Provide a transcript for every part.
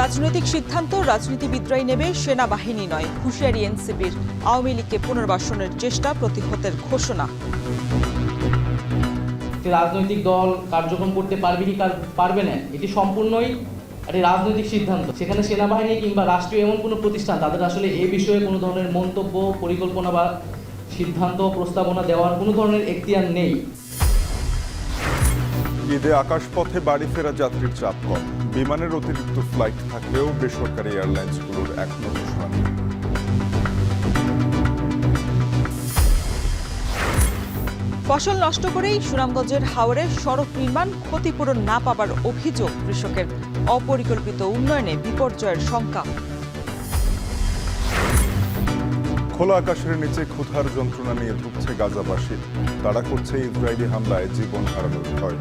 রাজনৈতিক সিদ্ধান্ত রাজনীতিবিদরাই নেবে, সেনাবাহিনী নয়, হুঁশিয়ারি এনসিপির। আওয়ামী লীগকে পুনর্বাসনের চেষ্টা, প্রতিহতের ঘোষণা। রাজনৈতিক দল কার্যক্রম করতে পারবে কি পারবে না, এটি সম্পূর্ণই একটি রাজনৈতিক সিদ্ধান্ত। সেখানে সেনাবাহিনী কিংবা রাষ্ট্রীয় এমন কোনো প্রতিষ্ঠান তাদের আসলে এই বিষয়ে কোনো ধরনের মন্তব্য, পরিকল্পনা বা সিদ্ধান্ত প্রস্তাবনা দেওয়ার কোনো ধরনের এখতিয়ার নেই। ঈদে আকাশপথে বাড়ি ফেরা যাত্রীর চাপ কম, বিমানের অতিরিক্ত ফ্লাইট থাকলেও বেসরকারি এয়ারলাইন্সগুলোর এখনো ঘোষণা নেই। ফসল নষ্ট করেই সুনামগঞ্জের হাওরে সড়ক নির্মাণ, ক্ষতিপূরণ না পাবার অভিযোগ কৃষকের। অপরিকল্পিত উন্নয়নে বিপর্যয়ের শঙ্কা। খোলা আকাশের নিচে ক্ষুধার যন্ত্রণা নিয়ে ভুগছে গাজাবাসী, তারা করছে ইসরায়েলি হামলায় জীবন হারানোর ভয়।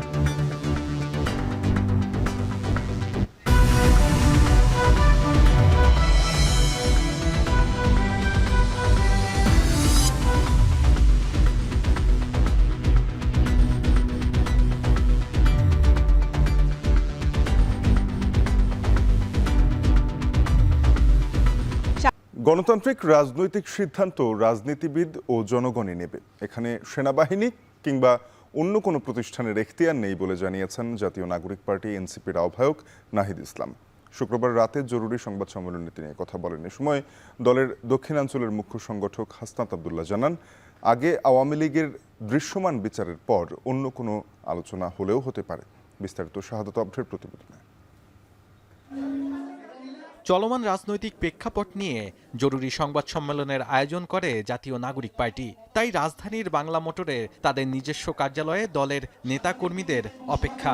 গণতান্ত্রিক রাজনৈতিক সিদ্ধান্ত রাজনীতিবিদ ও জনগণই নেবে, এখানে সেনাবাহিনী কিংবা অন্য কোনো প্রতিষ্ঠানের এখতিয়ার নেই বলে জানিয়েছেন জাতীয় নাগরিক পার্টি এনসিপির আহ্বায়ক নাহিদ ইসলাম। শুক্রবার রাতে জরুরি সংবাদ সম্মেলনে তিনি কথা বলেন। এ সময় দলের দক্ষিণাঞ্চলের মুখ্য সংগঠক হাসনাত আবদুল্লাহ জানান, আগে আওয়ামী লীগের দৃশ্যমান বিচারের পর অন্য কোনো আলোচনা হলেও হতে পারে। বিস্তারিত শাহাদাত আবদের প্রতিবেদনে। চলমান রাজনৈতিক প্রেক্ষাপট নিয়ে জরুরি সংবাদ সম্মেলনের আয়োজন করে জাতীয় নাগরিক পার্টি। তাই রাজধানীর বাংলা মোটরে তাদের নিজস্ব কার্যালয়ে দলের নেতাকর্মীদের অপেক্ষা।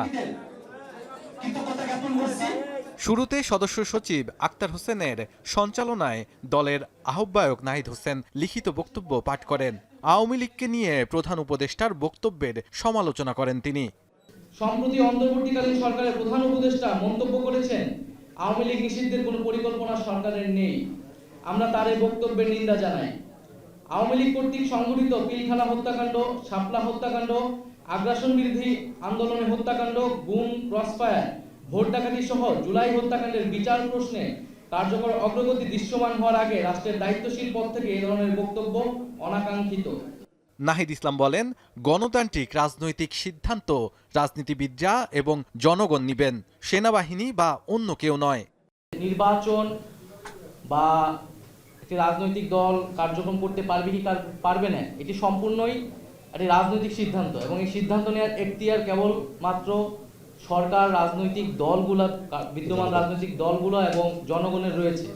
শুরুতে সদস্য সচিব আক্তার হোসেনের সঞ্চালনায় দলের আহ্বায়ক নাহিদ হোসেন লিখিত বক্তব্য পাঠ করেন। আওয়ামী লীগকে নিয়ে প্রধান উপদেষ্টার বক্তব্যের সমালোচনা করেন তিনি। সম্প্রতি অন্তর্বর্তীকালীন সরকারের প্রধান উপদেষ্টা মন্তব্য করেছেন, আওয়ামী লীগ নিষিদ্ধের কোনো পরিকল্পনা সরকারের নেই। আমরা তার এই বক্তব্যের নিন্দা জানাই। আওয়ামী লীগ কর্তৃক সংগঠিত পিলখানা হত্যাকাণ্ড, শাপলা হত্যাকাণ্ড, আগ্রাসন বিরোধী আন্দোলনে হত্যাকাণ্ড, গুম, ক্রসফায়ার, ভোট ডাকাতি সহ জুলাই হত্যাকাণ্ডের বিচার প্রশ্নে কার্যকর অগ্রগতি দৃশ্যমান হওয়ার আগে রাষ্ট্রের দায়িত্বশীল পদ থেকে এই ধরনের বক্তব্য অনাকাঙ্ক্ষিত। নাহিদ ইসলাম বলেন, গণতান্ত্রিক রাজনৈতিক সিদ্ধান্ত রাজনীতিবিদরা এবং জনগণ নিবেন, সেনাবাহিনী বা অন্য কেউ নয়। নির্বাচন বা একটি রাজনৈতিক দল কার্যক্রম করতে পারবে কি পারবে না, এটি সম্পূর্ণই একটি রাজনৈতিক সিদ্ধান্ত এবং এই সিদ্ধান্ত নেওয়ার এখতিয়ার কেবল মাত্র সরকার, রাজনৈতিক দলগুলো, বিদ্যমান রাজনৈতিক দলগুলো এবং জনগণের রয়েছে।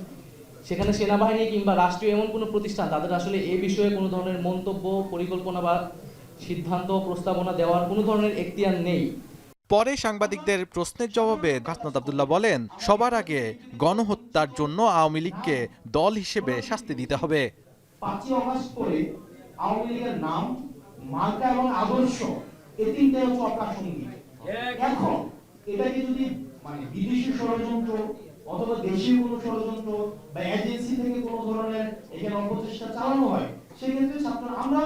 সেখানে সেনাবাহিনী কিংবা রাষ্ট্রীয় এমন কোনো প্রতিষ্ঠান তাদের আসলে এই বিষয়ে কোনো ধরনের মন্তব্য, পরিকল্পনা বা সিদ্ধান্ত প্রস্তাবনা দেওয়ার কোনো ধরনের এখতিয়ার নেই। পরে সাংবাদিকদের প্রশ্নের জবাবে হাসনাত আবদুল্লাহ বলেন, সবার আগে গণহত্যার জন্য আওয়ামী লীগকে দল হিসেবে শাস্তি দিতে হবে। 5ই আগস্ট পরে আওয়ামী লীগের নাম, মার্কা এবং আদর্শ এই তিনটাই হচ্ছে অপ্রাসঙ্গিক। এখন এটাকে যদি বিদেশি ষড়যন্ত্র অথবা দেশীয় কোনো ষড়যন্ত্র বা এজেন্সি থেকে কোনো ধরনের এখানে অপচেষ্টা চালানো হয়, সেক্ষেত্রে আমরা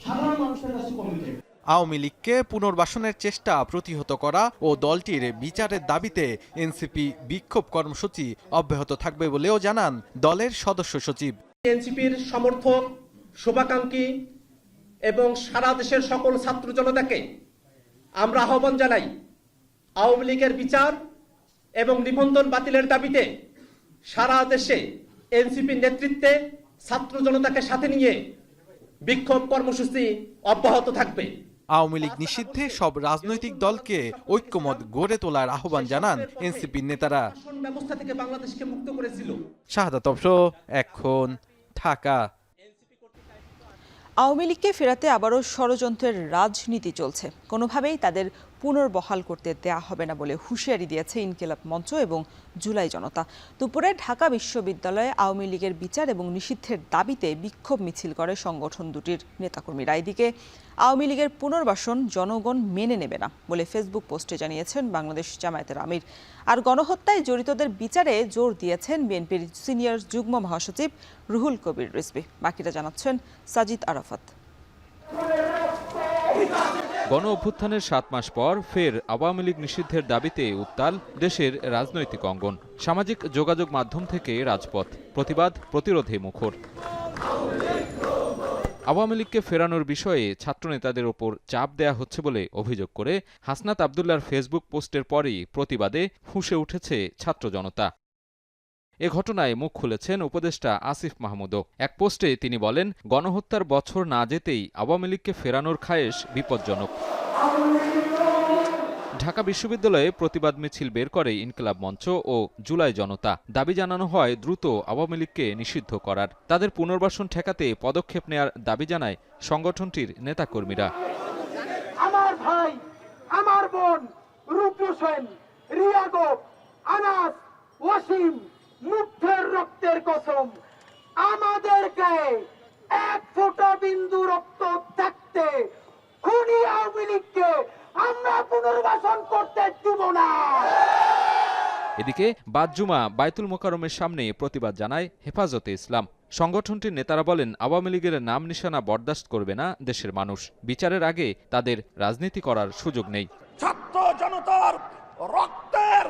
সাধারণ মানুষের কাছে কমিটেড। আওয়ামী লীগকে পুনর্বাসনের চেষ্টা প্রতিহত করা ও দলটির বিচারের দাবিতে এনসিপি বিক্ষোভ কর্মসূচি অব্যাহত থাকবে বলেও জানান দলের সদস্য সচিব। এনসিপির সমর্থক, শুভাকাঙ্ক্ষী এবং সারা দেশের সকল ছাত্র জনতাকে আমরা আহ্বান জানাই, আওয়ামী লীগের বিচার এবং নিবন্ধন বাতিলের দাবিতে সারা দেশে এনসিপির নেতৃত্বে ছাত্র জনতাকে সাথে নিয়ে বিক্ষোভ কর্মসূচি অব্যাহত থাকবে। আওয়ামী লীগ নিষিদ্ধে সব রাজনৈতিক দলকে ঐক্যমত গড়ে তোলার আহ্বান জানান এনসিপির নেতারা। ব্যবস্থা থেকে বাংলাদেশকে মুক্ত করেছিল। শাহাদাত আবদুল্লাহ, এখন ঢাকা। আওয়ামী লীগকে ফেরাতে আবারও ষড়যন্ত্রের রাজনীতি চলছে, কোনোভাবেই তাদের পুনর্বহাল করতে দেয়া হবে না বলে হুঁশিয়ারি দিয়েছে ইনকিলাব মঞ্চ এবং জুলাই জনতা। দুপুরে ঢাকা বিশ্ববিদ্যালয়ে আওয়ামী লীগের বিচার এবং নিষিদ্ধের দাবিতে বিক্ষোভ মিছিল করে সংগঠন দুটির নেতাকর্মীরা। এদিকে আওয়ামী লীগের পুনর্বাসন জনগণ মেনে নেবে না বলে ফেসবুক পোস্টে জানিয়েছেন বাংলাদেশ জামায়াতের আমির। আর গণহত্যায় জড়িতদের বিচারে জোর দিয়েছেন বিএনপির সিনিয়র যুগ্ম মহাসচিব রুহুল কবির রিজভী। বাকিটা জানাচ্ছেন সাজিদ আরাফাত। গণ অভ্যুত্থানের 7 মাস পর ফের আওয়ামী লীগ নিষিদ্ধের দাবিতে উত্তাল দেশের রাজনৈতিক অঙ্গন। সামাজিক যোগাযোগ মাধ্যম থেকে রাজপথ, প্রতিবাদ প্রতিরোধে মুখর। আওয়ামী লীগকে ফেরানোর বিষয়ে ছাত্রনেতাদের ওপর চাপ দেয়া হচ্ছে বলে অভিযোগ করে হাসনাত আবদুল্লাহর ফেসবুক পোস্টের পরই প্রতিবাদে ফুঁসে উঠেছে ছাত্র জনতা। এ ঘটনায় মুখ খুলেছেন উপদেষ্টা আসিফ মাহমুদও। এক পোস্টে তিনি বলেন, গণহত্যার বছর না যেতেই আওয়ামী লীগকে ফেরানোর খায়েশ বিপজ্জনক। ঢাকা বিশ্ববিদ্যালয়ে প্রতিবাদ মিছিল বের করে ইনকিলাব মঞ্চ ও জুলাই জনতা। দাবি জানানো হয় দ্রুত আওয়ামী লীগকে নিষিদ্ধ করার। তাদের পুনর্বাসন ঠেকাতে পদক্ষেপ নেয়ার দাবি জানায় সংগঠনটির নেতাকর্মীরা। আমার ভাই, আমার বোন রূপু হোসেন, রিয়া গোপ, আনাস, ওয়াসিম, মুগ্ধের রক্তের কসম, আমাদেরকে এক ফোঁটা বিন্দু রক্ত থাকতে খুনি আওয়ামী লীগকে আমরা পুনর্বাসন করতে দিব না। এদিকে বাদ জুমা বায়তুল মোকাররমের সামনে প্রতিবাদ জানায় হেফাজতে ইসলাম। সংগঠনটির নেতারা বলেন, আওয়ামী লীগের নাম নিশানা বরদাস্ত করবে না দেশের মানুষ। বিচারের আগে তাদের রাজনীতি করার সুযোগ নেই। ছাত্র জনতার রক্তের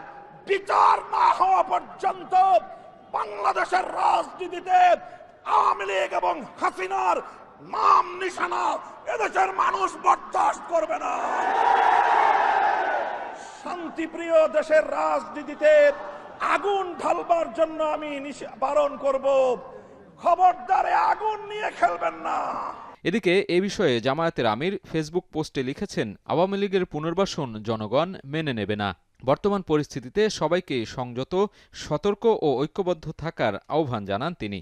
বিচার না হওয়া পর্যন্ত বাংলাদেশের রাজনীতিতে আওয়ামী লীগ এবং হাসিনার নাম নিশানা এদেশের মানুষ বরদাস্ত করবে না। শান্তিপ্রিয় দেশের রাজনীতিতে আগুন ঢালবার জন্য আমি বারণ করব, খবরদারে আগুন নিয়ে খেলবেন না। এদিকে এ বিষয়ে জামায়াতের আমির ফেসবুক পোস্টে লিখেছেন, আওয়ামী লীগের পুনর্বাসন জনগণ মেনে নেবে না। বর্তমান পরিস্থিতিতে সবাইকে সংযত, সতর্ক ও ঐক্যবদ্ধ থাকার আহ্বান জানান তিনি।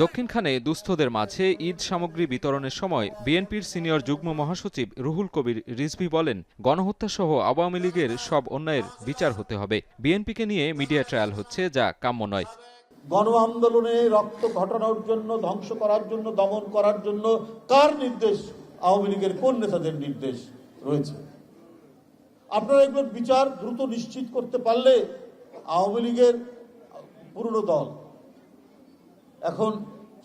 দক্ষিণখানে দুস্থদের মাঝে ঈদ সামগ্রী বিতরণের সময় বিএনপির সিনিয়র যুগ্ম মহাসচিব রুহুল কবির রিজভী বলেন, গণহত্যাসহ আওয়ামী লীগের সব অন্যায়ের বিচার হতে হবে। বিএনপিকে নিয়ে মিডিয়া ট্রায়াল হচ্ছে, যা কাম্য নয়। গণ আন্দোলনে রক্ত ঘটানোর জন্য, ধ্বংস করার জন্য, দমন করার জন্য কার নির্দেশ? আওয়ামী লীগের কোন নেতাদের নির্দেশ রয়েছে? আপনারা এগুলোর বিচার দ্রুত নিশ্চিত করতে পারলে আওয়ামী লীগের পুরনো দল, এখন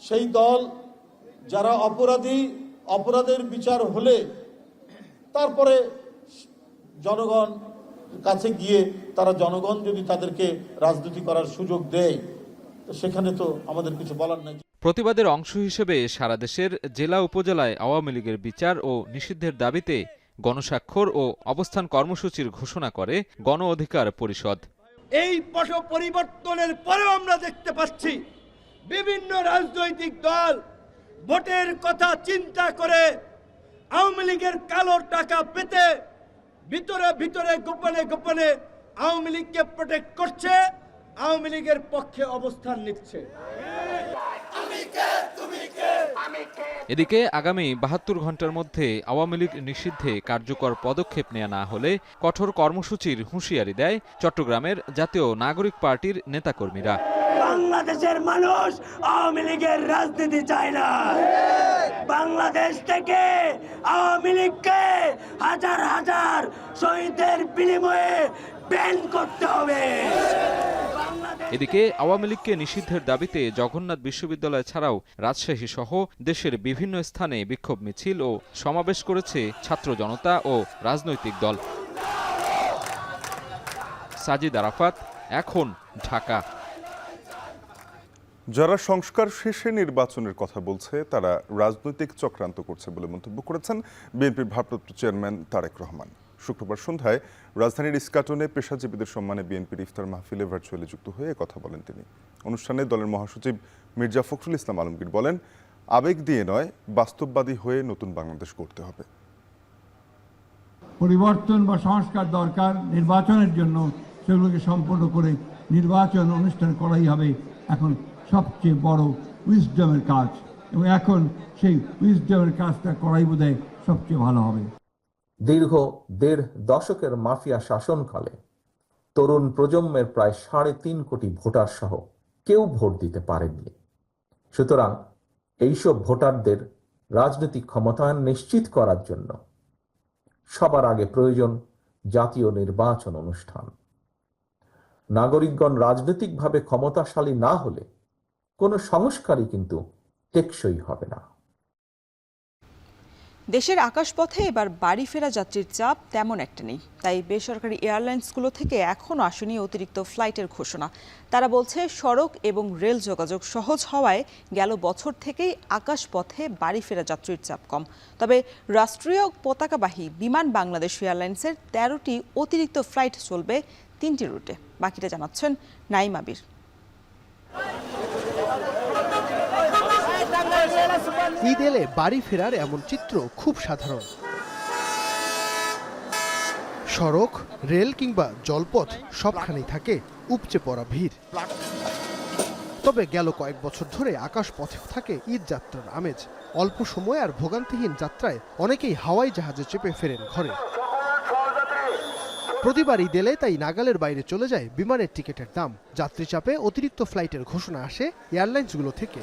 সেই দল যারা অপরাধী, অপরাধের বিচার হলে তারপরে জনগণ কাছে গিয়ে তারা, জনগণ যদি তাদেরকে রাজনীতি করার সুযোগ দেয়, তো সেখানে তো আমাদের কিছু বলার নাই। প্রতিবাদের অংশ হিসেবে সারা দেশের জেলা উপজেলায় আওয়ামী লীগের বিচার ও নিষিদ্ধের দাবিতে গণস্বাক্ষর ও অবস্থান কর্মসূচির ঘোষণা করে গণ অধিকার পরিষদ। এই পট পরিবর্তনের পরেও আমরা দেখতে পাচ্ছি বিভিন্ন রাজনৈতিক দল ভোটের কথা চিন্তা করে আওয়ামী লীগের কালো টাকা পেতে ভিতরে ভিতরে গোপনে গোপনে আওয়ামী লীগকে প্রোটেক্ট করছে, আওয়ামী লীগের পক্ষে অবস্থান নিচ্ছে। এদিকে আগামী ৭২ ঘন্টার মধ্যে আওয়ামী লীগ নিষিদ্ধে কার্যকর পদক্ষেপ নেওয়া না হলে কঠোর কর্মসূচির হুঁশিয়ারি দেয় চট্টগ্রামের জাতীয় নাগরিক পার্টির নেতাকর্মীরা। বাংলাদেশের মানুষ আওয়ামী লীগের রাজনীতি চায় না। বাংলাদেশ থেকে আওয়ামী লীগকে হাজার হাজার শহীদের বিনিময়ে ব্যান করতে হবে। এদিকে আওয়ামী লীগকে নিষিদ্ধের দাবিতে জগন্নাথ বিশ্ববিদ্যালয় ছাড়াও রাজশাহী সহ দেশের বিভিন্ন স্থানে বিক্ষোভ মিছিল ও সমাবেশ করেছে ছাত্র জনতা ও রাজনৈতিক দল। সাজিদ আরাফাত, এখন, ঢাকা। যারা সংস্কার শেষে নির্বাচনের কথা বলছে তারা রাজনৈতিক চক্রান্ত করছে বলে মন্তব্য করেছেন বিএনপির ভারপ্রাপ্ত চেয়ারম্যান তারেক রহমান। শুক্রবার সন্ধ্যায় রাজধানীর ইস্কাটনে পেশাজীবীদের সম্মানে বিএনপির ইফতার মাহফিলে ভার্চুয়ালি যুক্ত হয়ে কথা বলেন তিনি। অনুষ্ঠানে দলের মহাসচিব মির্জা ফখরুল ইসলাম আলমগীর বলেন, আবেগ দিয়ে নয়, বাস্তববাদী হয়ে নতুন বাংলাদেশ গড়তে হবে। পরিবর্তন বা সংস্কার দরকার নির্বাচনের জন্য, সেগুলোকে সম্পন্ন করে নির্বাচন অনুষ্ঠান করাই হবে এখন সবচেয়ে বড় উইজডমের কাজ, এবং এখন সেই উইজডমের কাজটা করাই বোধহয় সবচেয়ে ভালো হবে। দীর্ঘ ১.৫ দশকের মাফিয়া শাসনকালে তরুণ প্রজন্মের প্রায় ৩.৫ কোটি ভোটার সহ কেউ ভোট দিতে পারেননি। সুতরাং এইসব ভোটারদের রাজনৈতিক ক্ষমতায়ন নিশ্চিত করার জন্য সবার আগে প্রয়োজন জাতীয় নির্বাচন অনুষ্ঠান। নাগরিকগণ রাজনৈতিকভাবে ক্ষমতাশালী না হলে কোনো সংস্কারই কিন্তু টেকসই হবে না। দেশের আকাশপথে এবার বাড়ি ফেরা যাত্রীর চাপ তেমন একটা নেই, তাই বেসরকারি এয়ারলাইন্সগুলো থেকে এখনও আসেনি অতিরিক্ত ফ্লাইটের ঘোষণা। তারা বলছে সড়ক এবং রেল যোগাযোগ সহজ হওয়ায় গেল বছর থেকেই আকাশপথে বাড়ি ফেরা যাত্রীর চাপ কম। তবে রাষ্ট্রীয় পতাকাবাহী বিমান বাংলাদেশ এয়ারলাইন্সের 13টি অতিরিক্ত ফ্লাইট চলবে 3টি রুটে। বাকিটা জানাচ্ছেন নাইম আবির। ঈদ এলে বাড়ি ফেরার এমন চিত্র খুব সাধারণ। সড়ক, রেল কিংবা জলপথ সবখানেই থাকে উপচে পড়া ভিড়। তবে গেল কয়েক বছর ধরে আকাশ পথেও থাকে ঈদ যাত্রার আমেজ। অল্প সময় আর ভোগান্তিহীন যাত্রায় অনেকেই হাওয়াই জাহাজে চেপে ফেরেন ঘরে। প্রতিবার ঈদ এলে তাই নাগালের বাইরে চলে যায় বিমানের টিকিটের দাম। যাত্রী চাপে অতিরিক্ত ফ্লাইটের ঘোষণা আসে এয়ারলাইন্সগুলো থেকে।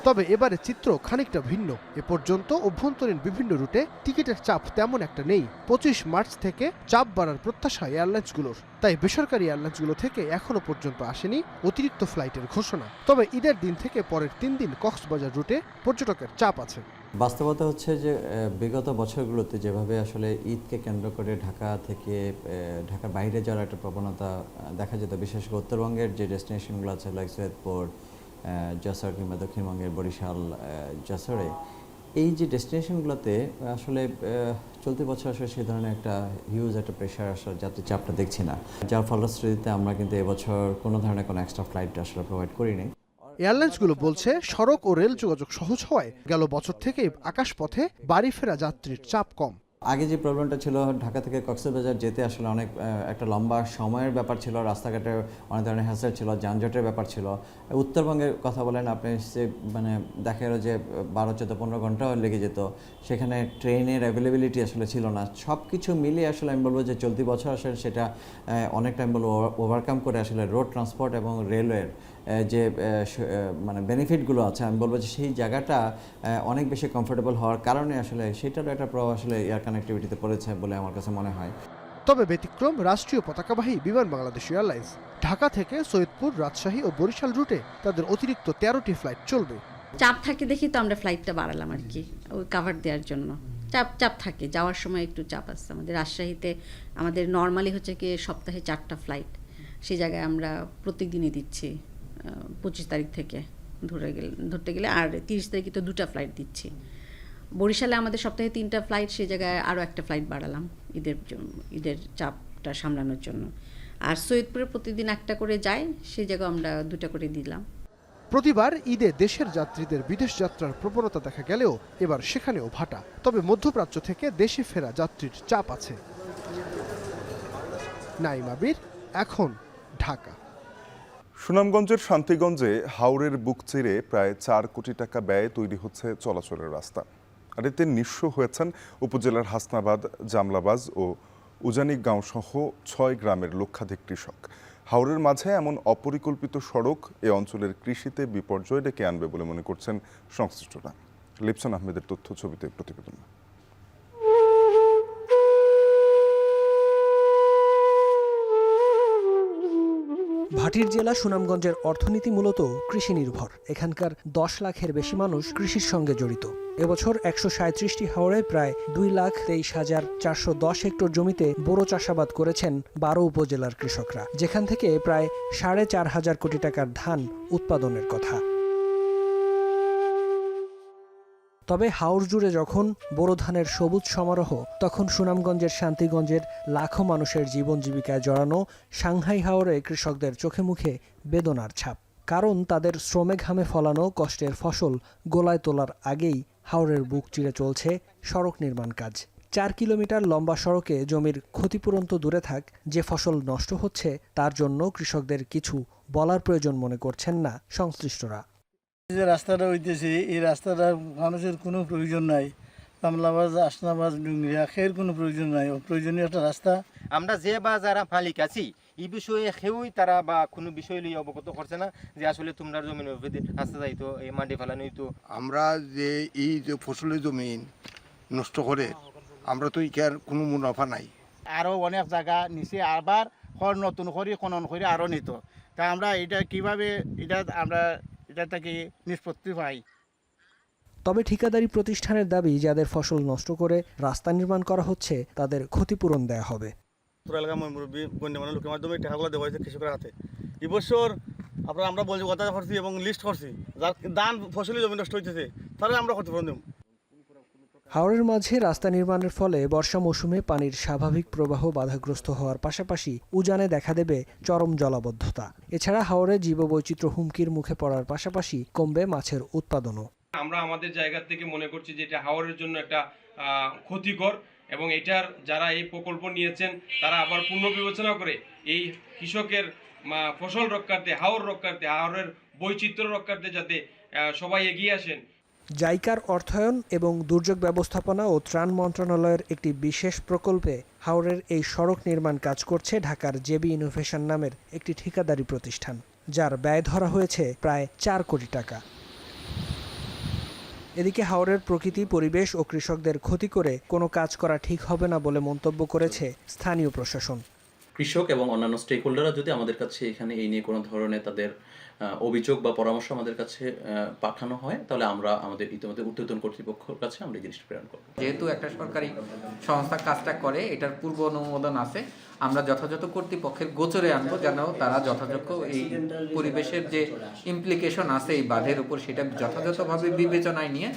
তবে এবারে চিত্র খানিকটা ভিন্ন। এ পর্যন্ত অভ্যন্তরীণ বিভিন্ন রুটে টিকিটের চাপ তেমন একটা নেই। 25 মার্চ থেকে চাপ বাড়ার প্রত্যাশা এয়ারলাইন্সগুলোর, তাই বেসরকারি এয়ারলাইন্সগুলো থেকে এখনো পর্যন্ত আসেনি অতিরিক্ত ফ্লাইটের ঘোষণা। তবে ঈদের দিন থেকে পরের 3 দিন কক্সবাজার রুটে পর্যটকের চাপ আছে। বাস্তবতা হচ্ছে যে বিগত বছরগুলোতে যেভাবে আসলে ঈদকে কেন্দ্র করে ঢাকা থেকে ঢাকার বাইরে যাওয়ার একটা প্রবণতা দেখা যেত, বিশেষ করে উত্তরবঙ্গের যে ডেস্টিনেশনগুলো আছে লাইক সৈয়দপুর, যশোর কিংবা দক্ষিণবঙ্গের বরিশাল, যশোরে, এই যে ডেস্টিনেশনগুলোতে আসলে চলতি বছর আসলে সেই ধরনের একটা হিউজ একটা প্রেশার আসলে যাত্রী চাপটা দেখছি না, যার ফলশ্রুতিতে আমরা কিন্তু এবছর কোনো ধরনের কোনো এক্সট্রা ফ্লাইট আসলে প্রোভাইড করিনি। এয়ারলাইন্সগুলো বলছে সড়ক ও রেল যোগাযোগ সহজ হওয়ায় গেল বছর থেকেই আকাশপথে বাড়ি ফেরা যাত্রীর চাপ কম। আগে যে প্রবলেমটা ছিল ঢাকা থেকে কক্সবাজার যেতে আসলে অনেক একটা লম্বা সময়ের ব্যাপার ছিল, রাস্তাঘাটে অনেক ধরনের হ্যাসেল ছিল, যানজটের ব্যাপার ছিল। উত্তরবঙ্গের কথা বলেন আপনি, সে মানে দেখা গেল যে 12, 14, 15 ঘন্টাও লেগে যেত, সেখানে ট্রেনের অ্যাভেলেবিলিটি আসলে ছিল না। সব কিছু মিলিয়ে আসলে আমি বলবো যে চলতি বছর আসলে সেটা অনেকটা আমি বলবো ওভারকাম করে আসলে রোড ট্রান্সপোর্ট এবং রেলওয়ের যে মানে বেনিফিটগুলো আছে, আমি বলবো যে সেই জায়গাটা অনেক বেশি কমফোর্টেবল হওয়ার কারণে আসলে সেটারও একটা প্রভাব আসলে এয়ার কানেক্টিভিটিতে পড়েছে বলে আমার কাছে মনে হয়। তবে ব্যতিক্রম রাষ্ট্রীয় পতাকাবাহী বিমান বাংলাদেশ এয়ারলাইন্স। ঢাকা থেকে সৈয়দপুর, রাজশাহী ও বরিশাল রুটে তাদের অতিরিক্ত 13টি ফ্লাইট চলবে। চাপ থাকে দেখি তো আমরা ফ্লাইটটা বাড়ালাম আর কি, ওই কাভার দেওয়ার জন্য। চাপ থাকে, যাওয়ার সময় একটু চাপ আসছে আমাদের। রাজশাহীতে আমাদের নর্মালি হচ্ছে কি সপ্তাহে 4টা ফ্লাইট, সেই জায়গায় আমরা প্রত্যেকদিনই দিচ্ছি 25 তারিখ থেকে ধরতে গেলে, আর 30 তারিখে তো 2টা ফ্লাইট দিচ্ছি। বরিশালে আমাদের সপ্তাহে 3টা ফ্লাইট, সেই জায়গায় আরও একটা ফ্লাইট বাড়ালাম ঈদের চাপটা সামলানোর জন্য। আর সৈয়দপুরে প্রতিদিন একটা করে যায়, সেই জায়গায় আমরা 2টা করে দিলাম। প্রতিবার ঈদে দেশের যাত্রীদের বিদেশ যাত্রার প্রবণতা দেখা গেলেও এবার সেখানেও ভাটা। তবে মধ্যপ্রাচ্য থেকে দেশে ফেরা যাত্রীর চাপ আছে। নাইম আবির, এখন, ঢাকা। সুনামগঞ্জের শান্তিগঞ্জে হাওরের বুক চিরে প্রায় 4 কোটি টাকা ব্যয়ে তৈরি হচ্ছে চলাচলের রাস্তা। আর এতে নিঃস্ব হয়েছেন উপজেলার হাসনাবাদ, জামলাবাজ ও উজানিক গাঁও সহ 6 গ্রামের লক্ষাধিক কৃষক। হাওরের মাঝে এমন অপরিকল্পিত সড়ক এ অঞ্চলের কৃষিতে বিপর্যয় ডেকে আনবে বলে মনে করছেন সংশ্লিষ্টরা। লিপসন আহমেদের তথ্য ছবিতে প্রতিবেদন। ভাটির জেলা সুনামগঞ্জের অর্থনীতি মূলত কৃষি নির্ভর। এখানকার 10 লাখের বেশি মানুষ কৃষির সঙ্গে জড়িত। এবছর 137টি হাওরে প্রায় 2,23,410 হেক্টর জমিতে বোরো চাষাবাদ করেছেন 12 উপজেলার কৃষকরা, যেখান থেকে প্রায় 4,500 কোটি টাকার ধান উৎপাদনের কথা। তবে হাওর জুড়ে যখন বোরো ধানের সবুজ সমারোহ, তখন সুনামগঞ্জের শান্তিগঞ্জের লাখো মানুষের জীবন জীবিকায় জড়ানো সাংহাই হাওরে কৃষকদের চোখে মুখে বেদনার ছাপ। কারণ তাদের শ্রমে ঘামে ফলানো কষ্টের ফসল গোলায় তোলার আগেই হাওরের বুক চিরে চলছে সড়ক নির্মাণ কাজ। 4 কিলোমিটার লম্বা সড়কে জমির ক্ষতিপূরণ তো দূরে থাক, যে ফসল নষ্ট হচ্ছে তার জন্য কৃষকদের কিছু বলার প্রয়োজন মনে করছেন না সংশ্লিষ্টরা। যে রাস্তাটা হইতেছে, এই রাস্তাটা মানুষের কোনো প্রয়োজন নাই। কামলাবাজ, আসনাবাজ, ডুংরিয়া খের কোনো প্রয়োজন নাই, অপ্রয়োজনীয় একটা রাস্তা। আমরা যে বা যারা মালিক আছি এই বিষয়ে কেউই তারা বা কোনো বিষয় নিয়ে অবগত করছে না যে আসলে তোমরা জমির রাস্তা যাইতো, এই মাটি ফেলানো হইতো। আমরা যে এই যে ফসলের জমিন নষ্ট করে, আমরা তো ইকার কোনো মুনাফা নাই। আরও অনেক জায়গা নিচে আবার নতুন করে খনন করে আরও নিত। তা আমরা এটা কিভাবে আমরা এটা থেকে নিষ্পত্তি পাই। তবে ঠিকাদারি প্রতিষ্ঠানের দাবি, যাদের ফসল নষ্ট করে রাস্তা নির্মাণ করা হচ্ছে তাদের ক্ষতিপূরণ দেয়া হবে। এলাকার মুরব্বী গণ্যমান্য লোকের মাধ্যমে টাকাগুলো দেওয়া হয়েছে কৃষকের হাতে। এবছর আমরা বলছি কথা করছি এবং লিস্ট করছি, যার ধান ফসলি জমি নষ্ট হইতেছে তাহলে আমরা ক্ষতিপূরণ দেব। হাওরের মাঝে রাস্তা নির্মাণের ফলে বর্ষা মৌসুমে পানির স্বাভাবিক প্রবাহ বাধাগ্রস্ত হওয়ার পাশাপাশি উজানে দেখা দেবে চরম জলাবদ্ধতা। এছাড়া হাওরে জীববৈচিত্র্য হুমকির মুখে পড়ার পাশাপাশি কমবে মাছের উৎপাদনও। আমরা আমাদের জায়গা থেকে মনে করছি যে এটা হাওরের জন্য একটা ক্ষতিকর, এবং এটার যারা এই প্রকল্প নিয়েছেন তারা আবার পুনর্বিবেচনা করে এই কৃষকের ফসল রক্ষার্থে, হাওর রক্ষার্থে, হাওরের বৈচিত্র্য রক্ষার্থে যাতে সবাই এগিয়ে আসেন। জাইকার অর্থায়ন এবং দুর্যোগ ব্যবস্থাপনা ও ত্রাণ মন্ত্রণালয়ের একটি বিশেষ প্রকল্পে হাওরের এই সড়ক নির্মাণ কাজ করছে ঢাকার জেবি ইনোভেশন নামের একটি ঠিকাদারি প্রতিষ্ঠান, যার ব্যয় ধরা হয়েছে প্রায় 4 কোটি টাকা। এদিকে হাওরের প্রকৃতি, পরিবেশ ও কৃষকদের ক্ষতি করে কোনো কাজ করা ঠিক হবে না বলে মন্তব্য করেছে স্থানীয় প্রশাসন। কৃষক এবং অন্যান্য স্টেক হোল্ডাররা যদি আমাদের কাছে এখানে এই নিয়ে কোনো ধরনের তাদের অভিযোগ বা পরামর্শ আমাদের কাছে পাঠানো হয়, তাহলে আমরা আমাদের ইতিমধ্যে ঊর্ধ্বতন কর্তৃপক্ষের কাছে আমরা এই জিনিসটা প্রেরণ করব। যেহেতু একটা সরকারি সংস্থা কাজটা করে, এটার পূর্ব অনুমোদন আছে, আমরা যথাযথ কর্তৃপক্ষের গোচরে আনবো যেন তারা যথাযোগ্য এই পরিবেশের যে ইমপ্লিকেশন আছে এই বাঁধের উপর সেটা যথাযথভাবে বিবেচনায় নিয়ে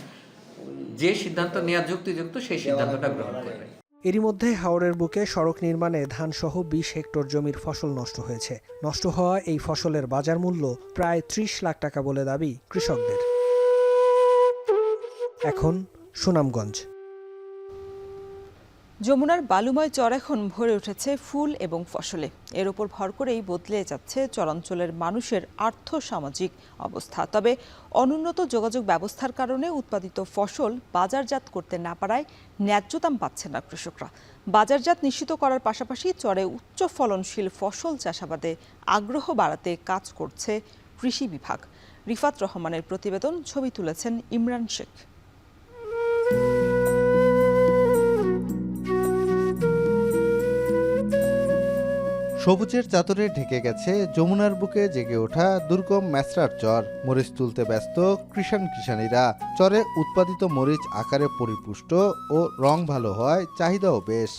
যে সিদ্ধান্ত নেওয়া যুক্তিযুক্ত সেই সিদ্ধান্তটা গ্রহণ করবে। এরই মধ্যে হাওরের বুকে সড়ক নির্মাণে ধানসহ 20 হেক্টর জমির ফসল নষ্ট হয়েছে। নষ্ট হওয়া এই ফসলের বাজার মূল্য প্রায় 30 লাখ টাকা বলে দাবি কৃষকদের। এখন সুনামগঞ্জ। যমুনার বালুময় চর এখন ভরে উঠেছে ফুল এবং ফসলে। এর উপর ভর করেই বদলে যাচ্ছে চরাঞ্চলের মানুষের আর্থ-সামাজিক অবস্থা। তবে অনুন্নত যোগাযোগ ব্যবস্থার কারণে উৎপাদিত ফসল বাজারজাত করতে না পারায় ন্যায্য দাম পাচ্ছেন না কৃষকরা। বাজারজাত নিশ্চিত করার পাশাপাশি চরে উচ্চ ফলনশীল ফসল চাষাবাদে আগ্রহ বাড়াতে কাজ করছে কৃষি বিভাগ। রিফাত রহমানের প্রতিবেদন, ছবি তুলেছেন ইমরান শেখ। সবুজের চাদরে ঢেকে গেছে যমুনার বুকে জেগে ওঠা দুর্গম ম্যাসরার চর। মরিচ তুলতে ব্যস্ত কৃষাণীরা। চরে উৎপাদিত মরিচ আকারে পরিপুষ্ট ও রং ভালো হয়, চাহিদাও বেশ।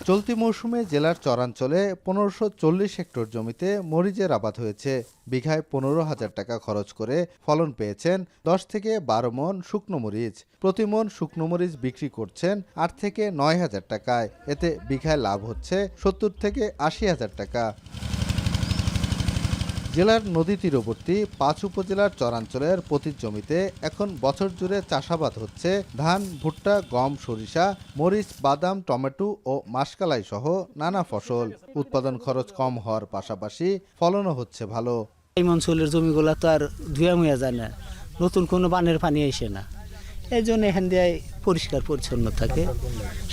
চলতি মৌসুমে জেলার চরাঞ্চলে 1540 হেক্টর জমিতে মরিচের আবাদ হয়েছে। বিঘায় 15,000 টাকা খরচ করে ফলন পেয়েছেন 10 থেকে 12 মন শুকনো মরিচ। প্রতি মন শুকনো মরিচ বিক্রি করছেন 8 থেকে 9,000 টাকায়। এতে বিঘায় লাভ হচ্ছে 70 থেকে 80,000 টাকা। জেলার নদী তীরবর্তী 5 উপজেলার চরাঞ্চলের প্রতি জমিতে এখন বছর জুড়ে চাষাবাদ হচ্ছে ধান, ভুট্টা, গম, সরিষা, মরিচ, বাদাম, টমেটো ও মাসকালাই সহ নানা ফসল। উৎপাদন খরচ কম হওয়ার পাশাপাশি ফলনও হচ্ছে ভালো। এই অঞ্চলের জমিগুলো তো আর ধুয়া মুয়া যায় না, নতুন কোনো বানের পানি আসে না, এই জন্য এখান দিয়ে পরিষ্কার পরিচ্ছন্ন থাকে,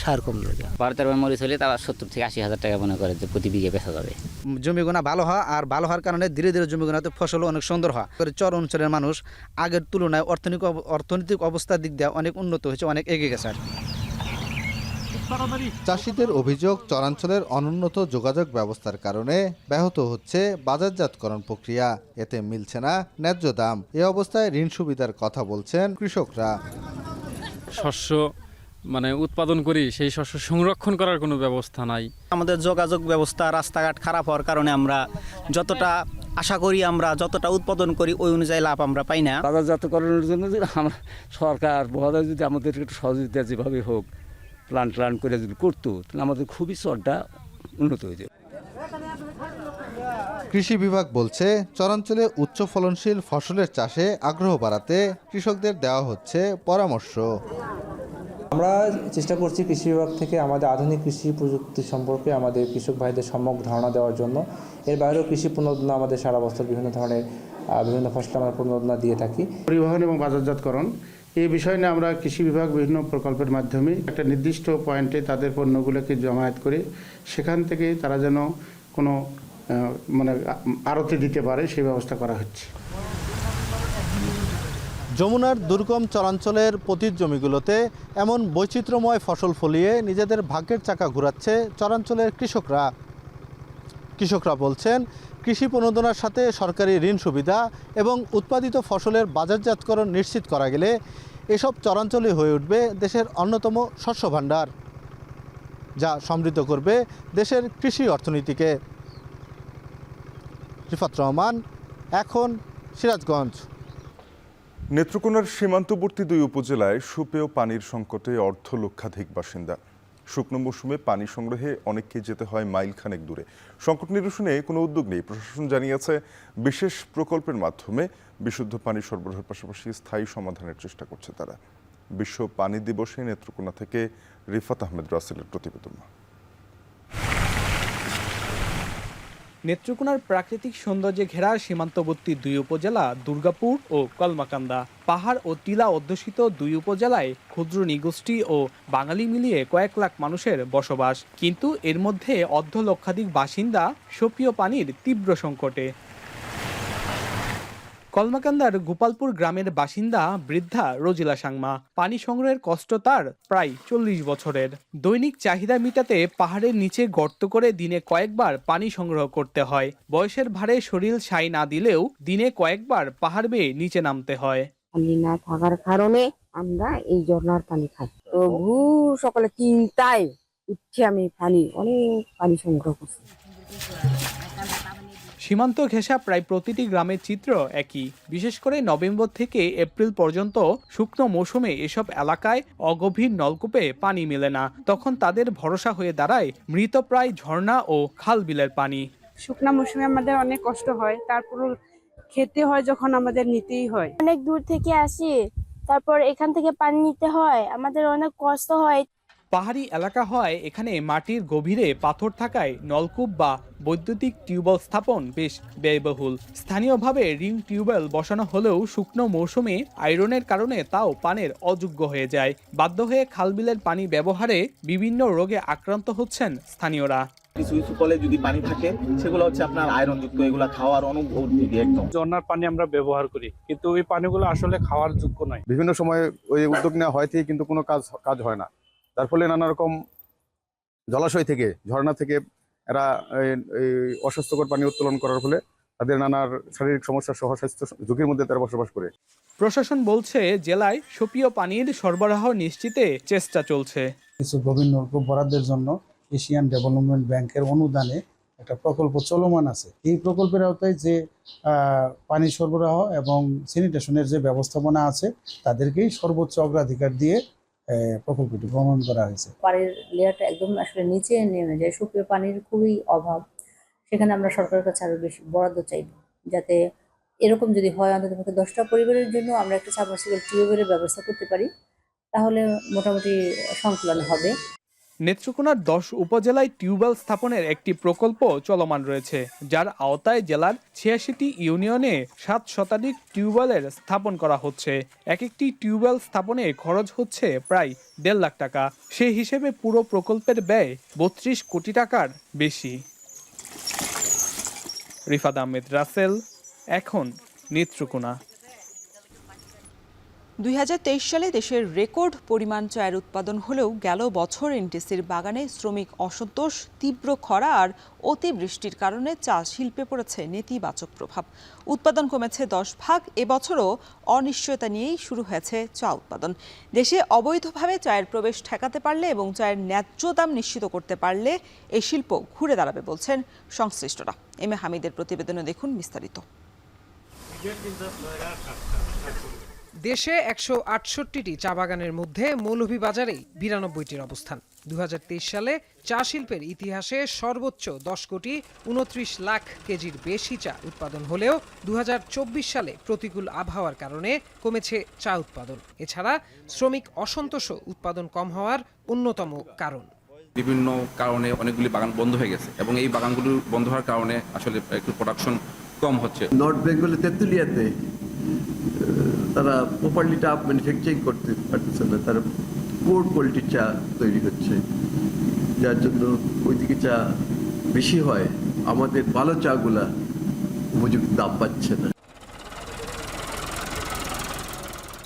সার কম লাগে। 12-13 মরিচ হলে তারা 70 থেকে 80,000 টাকা মনে করে যে প্রতি বিঘে বেচা যাবে। জমিগুনা ভালো হয়, আর ভালো হওয়ার কারণে ধীরে ধীরে জমিগুনাতে ফসল অনেক সুন্দর হয়। চর অঞ্চলের মানুষ আগের তুলনায় অর্থনৈতিক অবস্থার দিক দিয়ে অনেক উন্নত হয়েছে, অনেক এগিয়ে গেছে। চাষিদের অভিযোগ, চরাঞ্চলের অনুন্নত যোগাযোগ ব্যবস্থার কারণে ব্যাহত হচ্ছে বাজারজাতকরণ প্রক্রিয়া। এতে মিলছে না ন্যায্য দাম। এ অবস্থায় ঋণ সুবিধার কথা বলছেন কৃষকরা। শস্য উৎপাদন করি, সেই শস্য সংরক্ষণ করার কোনো ব্যবস্থা নাই। আমাদের যোগাযোগ ব্যবস্থা, রাস্তাঘাট খারাপ হওয়ার কারণে আমরা যতটা আশা করি, আমরা যতটা উৎপাদন করি ওই অনুযায়ী লাভ আমরা পাই না। বাজারজাতকরণের জন্য যদি আমরা সরকার মহোদয় যদি আমাদের একটু সহযোগিতা যেভাবে হোক প্ল্যান করে যদি করতো, তাহলে আমাদের খুবই চরটা উন্নত হয়ে যাবে। কৃষি বিভাগ বলছে, চরাঞ্চলে উচ্চ ফলনশীল ফসলের চাষে আগ্রহ বাড়াতে কৃষকদের দেওয়া হচ্ছে পরামর্শ। আমরা চেষ্টা করছি কৃষি বিভাগ থেকে আমাদের আধুনিক কৃষি প্রযুক্তি সম্পর্কে আমাদের কৃষক ভাইদের সম্যক ধারণা দেওয়ার জন্য। এর বাইরেও কৃষি পুনরুদ্ধার আমাদের সারা বছর বিভিন্ন ধরনের বিভিন্ন ফসল আমরা পুনরুদ্ধার দিয়ে থাকি। পরিবহন এবং বাজারজাতকরণ এই বিষয় নিয়ে আমরা কৃষি বিভাগ বিভিন্ন প্রকল্পের মাধ্যমে একটা নির্দিষ্ট পয়েন্টে তাদের পণ্যগুলোকে জমায়েত করে সেখান থেকে তারা যেন কোনো আড়তে দিতে পারে সেই ব্যবস্থা করা হচ্ছে। যমুনার দুর্গম চরাঞ্চলের পতিত জমিগুলোতে এমন বৈচিত্র্যময় ফসল ফলিয়ে নিজেদের ভাগ্যের চাকা ঘোরাচ্ছে চরাঞ্চলের কৃষকরা বলছেন, কৃষি প্রণোদনার সাথে সরকারি ঋণ সুবিধা এবং উৎপাদিত ফসলের বাজারজাতকরণ নিশ্চিত করা গেলে এসব চরাঞ্চলই হয়ে উঠবে দেশের অন্যতম শস্য ভাণ্ডার, যা সমৃদ্ধ করবে দেশের কৃষি অর্থনীতিকে। রিফাত রহমান, এখন সিরাজগঞ্জ। নেত্রকোনার সীমান্তবর্তী 2 উপজেলায় সুপেয় পানির সংকটে লক্ষাধিক বাসিন্দা। শুকনো মৌসুমে পানি সংগ্রহে অনেককে যেতে হয় মাইলখানেক দূরে। সংকট নিরসনে কোনো উদ্যোগ নেই। প্রশাসন জানিয়েছে বিশেষ প্রকল্পের মাধ্যমে বিশুদ্ধ পানি সরবরাহের পাশাপাশি স্থায়ী সমাধানের চেষ্টা করছে তারা। বিশ্ব পানি দিবসে নেত্রকোনা থেকে রিফাত আহমেদ রাসেলের প্রতিবেদন। নেত্রকোনার প্রাকৃতিক সৌন্দর্যে ঘেরা সীমান্তবর্তী 2 উপজেলা দুর্গাপুর ও কলমাকান্দা। পাহাড় ও টিলা অধ্যুষিত 2 উপজেলায় ক্ষুদ্র নৃগোষ্ঠী ও বাঙালি মিলিয়ে কয়েক লাখ মানুষের বসবাস, কিন্তু এর মধ্যে লক্ষাধিক বাসিন্দা সুপেয় পানির তীব্র সংকটে। কলমাকান্দার গোপালপুর গ্রামের বাসিন্দা বৃদ্ধা রোজিলা সাংমা। পানি সংগ্রহের কষ্ট তার প্রায় 40 বছরের। দৈনিক চাহিদা মেটাতে পাহাড়ের নিচে গর্ত করে দিনে কয়েকবার পানি সংগ্রহ করতে হয়। বয়সের ভারে শরীর সাই না দিলেও দিনে কয়েকবার পাহাড় বেয়ে নিচে নামতে হয়। পানি না থাকার কারণে আমরা এই ঝর্ণার পানি খাই। তো ভোর সকালে 3টায় উঠে আমি অনেক পানি সংগ্রহ করছি। সীমান্ত ঘেঁষা প্রায় প্রতিটি গ্রামের চিত্র একই। বিশেষ করে নভেম্বর থেকে এপ্রিল পর্যন্ত শুকনো মৌসুমে এসব এলাকায় অগভীর নলকূপে পানি মেলে না। তখন তাদের ভরসা হয়ে দাঁড়ায় মৃতপ্রায় ঝর্ণা ও খাল বিলের পানি। শুকনো মৌসুমে আমাদের অনেক কষ্ট হয়, তারপর খেতে হয় যখন আমাদের নিতেই হয়। অনেক দূর থেকে আসি, তারপর এখান থেকে পানি নিতে হয়, আমাদের অনেক কষ্ট হয়। পাহাড়ি এলাকা হয় এখানে মাটির গভীরে পাথর থাকায় নলকূপ বা বৈদ্যুতিক টিউবওয়েল স্থাপন বেশ ব্যয়বহুল। স্থানীয়ভাবে রিং টিউবওয়েল বসানো হলেও শুকনো মৌসুমে আয়রনের কারণে তাও পানির অযোগ্য হয়ে যায়। বাধ্য হয়ে খালবিলের পানি ব্যবহারে বিভিন্ন রোগে আক্রান্ত হচ্ছেন স্থানীয়রা। কিছু কিছু কলে যদি পানি থাকে সেগুলো হচ্ছে আপনার আয়রন যুক্ত, এগুলো খাওয়ার অনুপযোগী একদম। ঝর্ণার পানি আমরা ব্যবহার করি, কিন্তু ওই পানিগুলো আসলে খাওয়ার যোগ্য নয়। বিভিন্ন সময় ওই উদ্যোগ নেওয়া হয় থেকে কিন্তু কোনো কাজ হয় না। তার ফলে নানা রকম জলাশয় থেকে, ঝর্ণা থেকে এরা অস্বাস্থ্যকর পানি উত্তোলন করার ফলে তাদের নানা শারীরিক সমস্যা সহ স্বাস্থ্য ঝুঁকির মধ্যে তারা বসবাস করে। প্রশাসন বলছে জেলায় সুপেয় পানির সরবরাহ নিশ্চিতে চেষ্টা চলছে। কিছু গভীর নলকূপ বরাদ্দের জন্য এশিয়ান ডেভেলপমেন্ট ব্যাংকের অনুদানে একটা প্রকল্প চলমান আছে। এই প্রকল্পের আওতায় যে পানি সরবরাহ এবং স্যানিটেশনের যে ব্যবস্থাপনা আছে তাদেরকেই সর্বোচ্চ অগ্রাধিকার দিয়ে প্রকল্পটি প্রণয়ন করা হয়েছে। পানির লেয়ারটা একদম আসলে নিচে নেমে যায়, সুপেয় পানির খুবই অভাব। সেখানে আমরা সরকারের কাছে আরো বেশি বরাদ্দ চাইব, যাতে এরকম যদি হয় অন্তত 10টা পরিবারের জন্য আমরা একটা সাবমার্সিবল টিউবওয়েলের ব্যবস্থা করতে পারি, তাহলে মোটামুটি সংকুলন হবে। নেত্রকোনার 10 উপজেলায় টিউবওয়েল স্থাপনের একটি প্রকল্প চলমান রয়েছে, যার আওতায় জেলার 86টি ইউনিয়নে 7 শতাধিক টিউবওয়েলের স্থাপন করা হচ্ছে। এক একটি টিউবওয়েল স্থাপনে খরচ হচ্ছে প্রায় 1.5 লাখ টাকা। সেই হিসেবে পুরো প্রকল্পের ব্যয় 32 কোটি টাকার বেশি। রিফাত আহমেদ রাসেল, এখন নেত্রকোনা। 2023 সালে দেশের রেকর্ড পরিমাণ চায়ের উৎপাদন হলেও গেল বছর এনটিসির বাগানে শ্রমিক অসন্তোষ, তীব্র খরা আর অতিবৃষ্টির কারণে চা শিল্পে পড়েছে নেতিবাচক প্রভাব। উৎপাদন কমেছে 10 ভাগ। এবছরও অনিশ্চয়তা নিয়েই শুরু হয়েছে চা উৎপাদন। দেশে অবৈধভাবে চায়ের প্রবেশ ঠেকাতে পারলে এবং চায়ের ন্যায্য দাম নিশ্চিত করতে পারলে এই শিল্প ঘুরে দাঁড়াবে বলছেন সংশ্লিষ্টরা। এম এ হামিদের প্রতিবেদনে দেখুন বিস্তারিত। দেশে 168টি চা বাগানের মধ্যে মৌলভীবাজারেই 92টির অবস্থান। 2023 সালে চা শিল্পের ইতিহাসে সর্বোচ্চ 10 কোটি 29 লাখ কেজির বেশি চা উৎপাদন হলেও 2024 সালে প্রতিকূল আবহাওয়ার কারণে কমেছে চা উৎপাদন। এছাড়া শ্রমিক অসন্তোষ উৎপাদন কম হওয়ার অন্যতম কারণ। বিভিন্ন কারণে অনেকগুলি বাগান বন্ধ হয়ে গেছে এবং এই বাগানগুলো বন্ধ হওয়ার কারণে আসলে একটু প্রোডাকশন কম হচ্ছে। নর্থ বেঙ্গলে তেঁতুলিয়াতে তারা প্রপারলি চা ম্যানুফ্যাকচারিং করতে পারতেছে না, তারা পোর কোয়ালিটির চা তৈরি হচ্ছে, যার জন্য ওইদিকে চা বেশি হয়, আমাদের ভালো চাগুলা উপযুক্ত দাম পাচ্ছে না।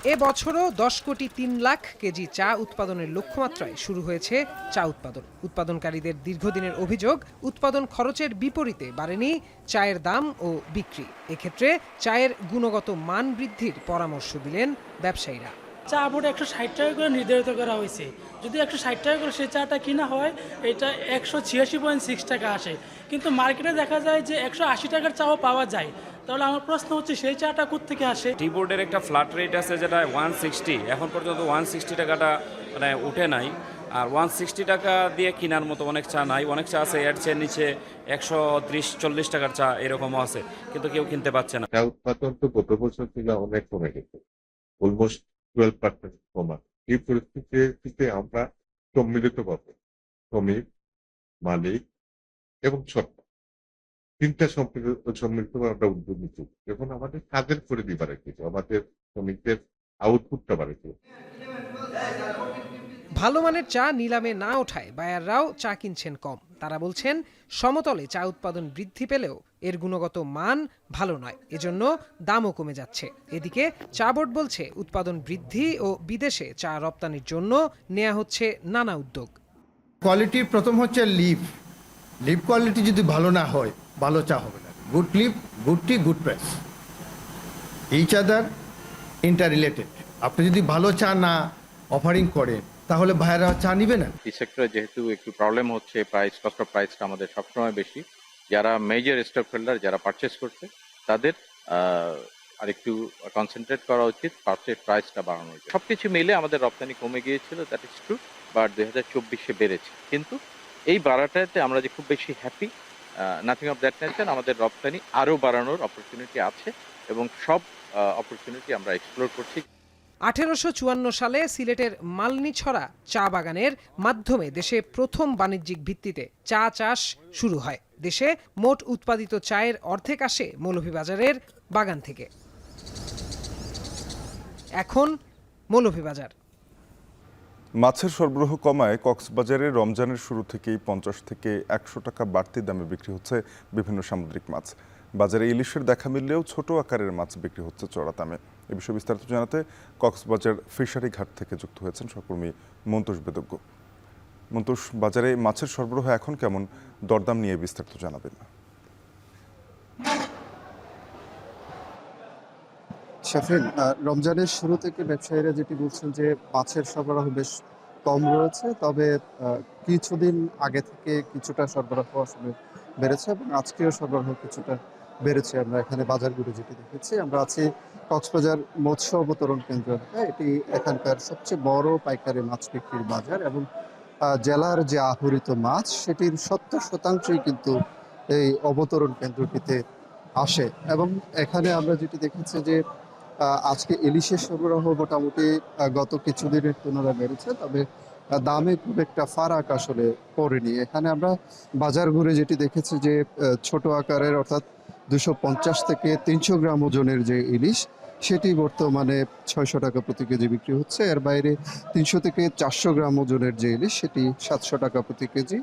এ বছরও 10 কোটি 3 লাখ কেজি চা উৎপাদনের লক্ষ্যমাত্রায় শুরু হয়েছে চা উৎপাদন। উৎপাদনকারীদের দীর্ঘদিনের অভিযোগ, উৎপাদন খরচের বিপরীতে বাড়েনি চায়ের দাম ও বিক্রি। এক্ষেত্রে চায়ের গুণগত মান বৃদ্ধির পরামর্শ দিলেন ব্যবসায়ীরা। চা বোর্ড 160 টাকা করে নির্ধারিত করা হয়েছে। যদি 160 টাকা করে সেই চাটা কিনা হয়, এটা 186.6 টাকা আসে, কিন্তু মার্কেটে দেখা যায় যে 180 টাকার চাও পাওয়া যায়। তাহলে আমার প্রশ্ন হচ্ছে সেই চাটা কোত্থেকে আসে? টি বোর্ডের একটা ফ্ল্যাট রেট আছে যেটা 160, এখন পর্যন্ত 160 টাকাটা মানে উঠে নাই। আর 160 টাকা দিয়ে কেনার মতো অনেক চা নাই, অনেক চা আছে এর চেয়ে নিচে 130-40 টাকার চা এরকমও আছে, কিন্তু কেউ কিনতে পারছে না। চা উৎপাদন তো গত বছর থেকে অনেক কমে গেছে, অলমোস্ট 12% কমা। এই পরিস্থিতিতে আমরা সম্মিলিতভাবে শ্রমিক, মালিক এবং সরকার তিনটা সম্মিলিতভাবে আমরা উদ্যোগ নিচ্ছি। যখন আমাদের কাজের পরিধি বাড়াইতে, আমাদের শ্রমিকদের আউটপুটটা বাড়াইতে। ভালো মানের চা নিলামে না ওঠায় বায়াররাও চা কিনছেন কম। তারা বলছেন সমতলে চা উৎপাদন বৃদ্ধি পেলেও এর গুণগত মান ভালো নয়, এজন্য দামও কমে যাচ্ছে। এদিকে চা বোর্ড বলছে উৎপাদন বৃদ্ধি ও বিদেশে চা রপ্তানির জন্য নেওয়া হচ্ছে নানা উদ্যোগ। কোয়ালিটির প্রথম হচ্ছে লিপ কোয়ালিটি যদি ভালো না হয় ভালো চা হবে না। Good leaf, good tea, good price, each other interrelated. আপনি যদি ভালো চা না অফারিং করেন তাহলে ভাইয়েরা চা নিবে না। এই সেক্টরে যেহেতু একটু প্রবলেম হচ্ছে, কস্ট অফ প্রাইসটা আমাদের সবসময় বেশি। যারা মেজর স্টক হোল্ডার যারা পারচেস করছে তাদের আরেকটু কনসেন্ট্রেট করা উচিত, পারচেস প্রাইসটা বাড়ানো উচিত। সবকিছু মিলে আমাদের রপ্তানি কমে গিয়েছিল, দ্যাট ইজ ট্রু, বাট 2024-এ বেড়েছে। কিন্তু এই বাড়াটাতে আমরা যে খুব বেশি happy, nothing of that nature. আমাদের রপ্তানি আরও বাড়ানোর অপরচুনিটি আছে এবং সব অপরচুনিটি আমরা এক্সপ্লোর করছি। 1854 সালে সিলেটের মালনীছড়া চা বাগানের মাধ্যমে দেশে প্রথম বাণিজ্যিক ভিত্তিতে চা চাষ শুরু হয়। দেশে মোট উৎপাদিত চায়ের অর্ধেক আসে মৌলভীবাজারের বাগান থেকে। এখন মৌলভীবাজার। মাছের সরবরাহ কমায় কক্সবাজারে রমজানের শুরু থেকেই 50 থেকে 100 টাকা বাড়তি দামে বিক্রি হচ্ছে বিভিন্ন সামুদ্রিক মাছ। বাজারে ইলিশের দেখা মিললেও ছোট আকারের মাছ বিক্রি হচ্ছে চড়া দামে। এ বিষয়ে বিস্তারিত জানাতে কক্সবাজার ফিশারি ঘাট থেকে যুক্ত হয়েছেন সহকর্মী মন্তোষ বেদজ্ঞ। মন্তোষ, বাজারে মাছের সরবরাহ এখন কেমন, দরদাম নিয়ে বিস্তারিত জানাবেন। শাফিন, রমজানের শুরু থেকে ব্যবসায়ীরা যেটি বলছেন যে মাছের সরবরাহ বেশ কম রয়েছে, তবে কিছুদিন আগে থেকে কিছুটা সরবরাহ আসলে বেড়েছে এবং আজকেও সরবরাহ কিছুটা বেড়েছে। আমরা এখানে বাজারগুলো যেটি দেখেছি, আমরা আছি কক্সবাজার মৎস্য অবতরণ কেন্দ্র এলাকায়। এটি এখানকার সবচেয়ে বড় পাইকারি মাছ বিক্রির বাজার এবং জেলার যে আহরিত মাছ সেটির 70% কিন্তু এই অবতরণ কেন্দ্রটিতে আসে। এবং এখানে আমরা যেটি দেখেছি যে আজকে ইলিশের সরবরাহ মোটামুটি গত কিছুদিনের তুলনায় বেড়েছে, তবে দামে খুব একটা ফারাক আসলে পড়েনি। এখানে আমরা বাজার ঘুরে যেটি দেখেছি যে ছোট আকারের অর্থাৎ 250 থেকে 300 গ্রাম ওজনের যে ইলিশ সেটি বর্তমানে 600 টাকা প্রতি কেজি বিক্রি হচ্ছে। এর বাইরে 300 থেকে 400 গ্রাম ওজনের যে ইলিশ সেটি 700 টাকা প্রতি কেজি,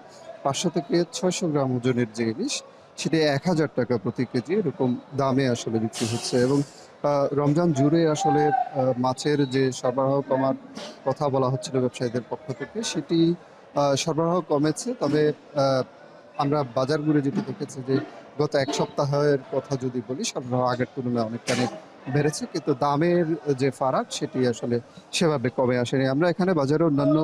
500 থেকে 600 গ্রাম ওজনের যে ইলিশ সেটি 1000 টাকা প্রতি কেজি, এরকম দামে আসলে বিক্রি হচ্ছে। এবং রমজান জুড়ে আসলে মাছের যে সরবরাহ কমার কথা বলা হচ্ছিল ব্যবসায়ীদের পক্ষ থেকে, সেটি সরবরাহ কমেছে। তবে আমরা বাজার ঘুরে যেটি দেখেছি যে গত এক সপ্তাহের কথা যদি বলি, সরবরাহ আগের তুলনায় অনেকখানি বেড়েছে, কিন্তু দামের যে ফারাক সেটি আসলে সেভাবে কমে আসেনি। আমরা এখানে বাজারে অন্যান্য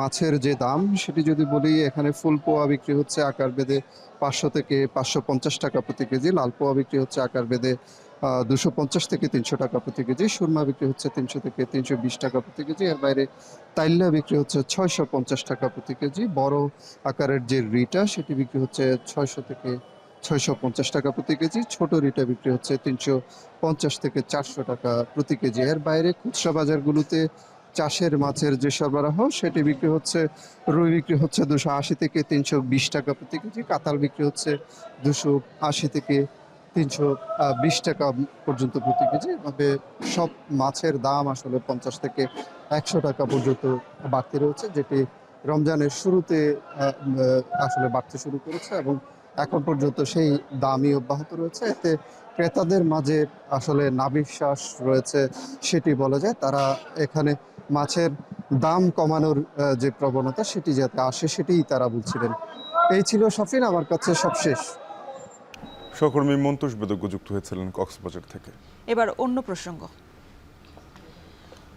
মাছের যে দাম সেটি যদি বলি, এখানে ফুল পোয়া বিক্রি হচ্ছে আকার বেঁধে 500 থেকে 550 টাকা প্রতি কেজি, লাল পোয়া বিক্রি হচ্ছে আকার বেঁধে 250 থেকে 300 টাকা প্রতি কেজি, সুরমা বিক্রি হচ্ছে 300 থেকে 320 টাকা প্রতি কেজি। এর বাইরে তাইল্লা বিক্রি হচ্ছে 650 টাকা প্রতি কেজি। বড় আকারের যে রিটা সেটি বিক্রি হচ্ছে 600 থেকে 650 টাকা প্রতি কেজি। ছোট রিটা বিক্রি হচ্ছে 350 থেকে 400 টাকা প্রতি কেজি। এর বাইরে খুচরা বাজারগুলোতে চাষের মাছের যে সরবরাহ সেটি বিক্রি হচ্ছে, রুই বিক্রি হচ্ছে 280 থেকে 320 টাকা প্রতি কেজি, কাতাল বিক্রি হচ্ছে 280 থেকে 320 টাকা পর্যন্ত প্রতি কেজি। এভাবে সব মাছের দাম আসলে 50 থেকে 100 টাকা পর্যন্ত বাড়তি রয়েছে, যেটি রমজানের শুরুতে আসলে বাড়তে শুরু করেছে এবং এখন পর্যন্ত সেই দামই অব্যাহত রয়েছে। এতে ক্রেতাদের মাঝে আসলে নাবিশ্বাস রয়েছে সেটি বলা যায়। তারা এখানে মাছের দাম কমানোর যে প্রবণতা সেটি যাতে আসে সেটিই তারা বলছিলেন। এই ছিল সফিন, আমার কাছে সবশেষ। সহকর্মী মন্তোষ বেদজ্ঞ যুক্ত হয়েছিলেন কক্সবাজার থেকে। এবার অন্য প্রসঙ্গ।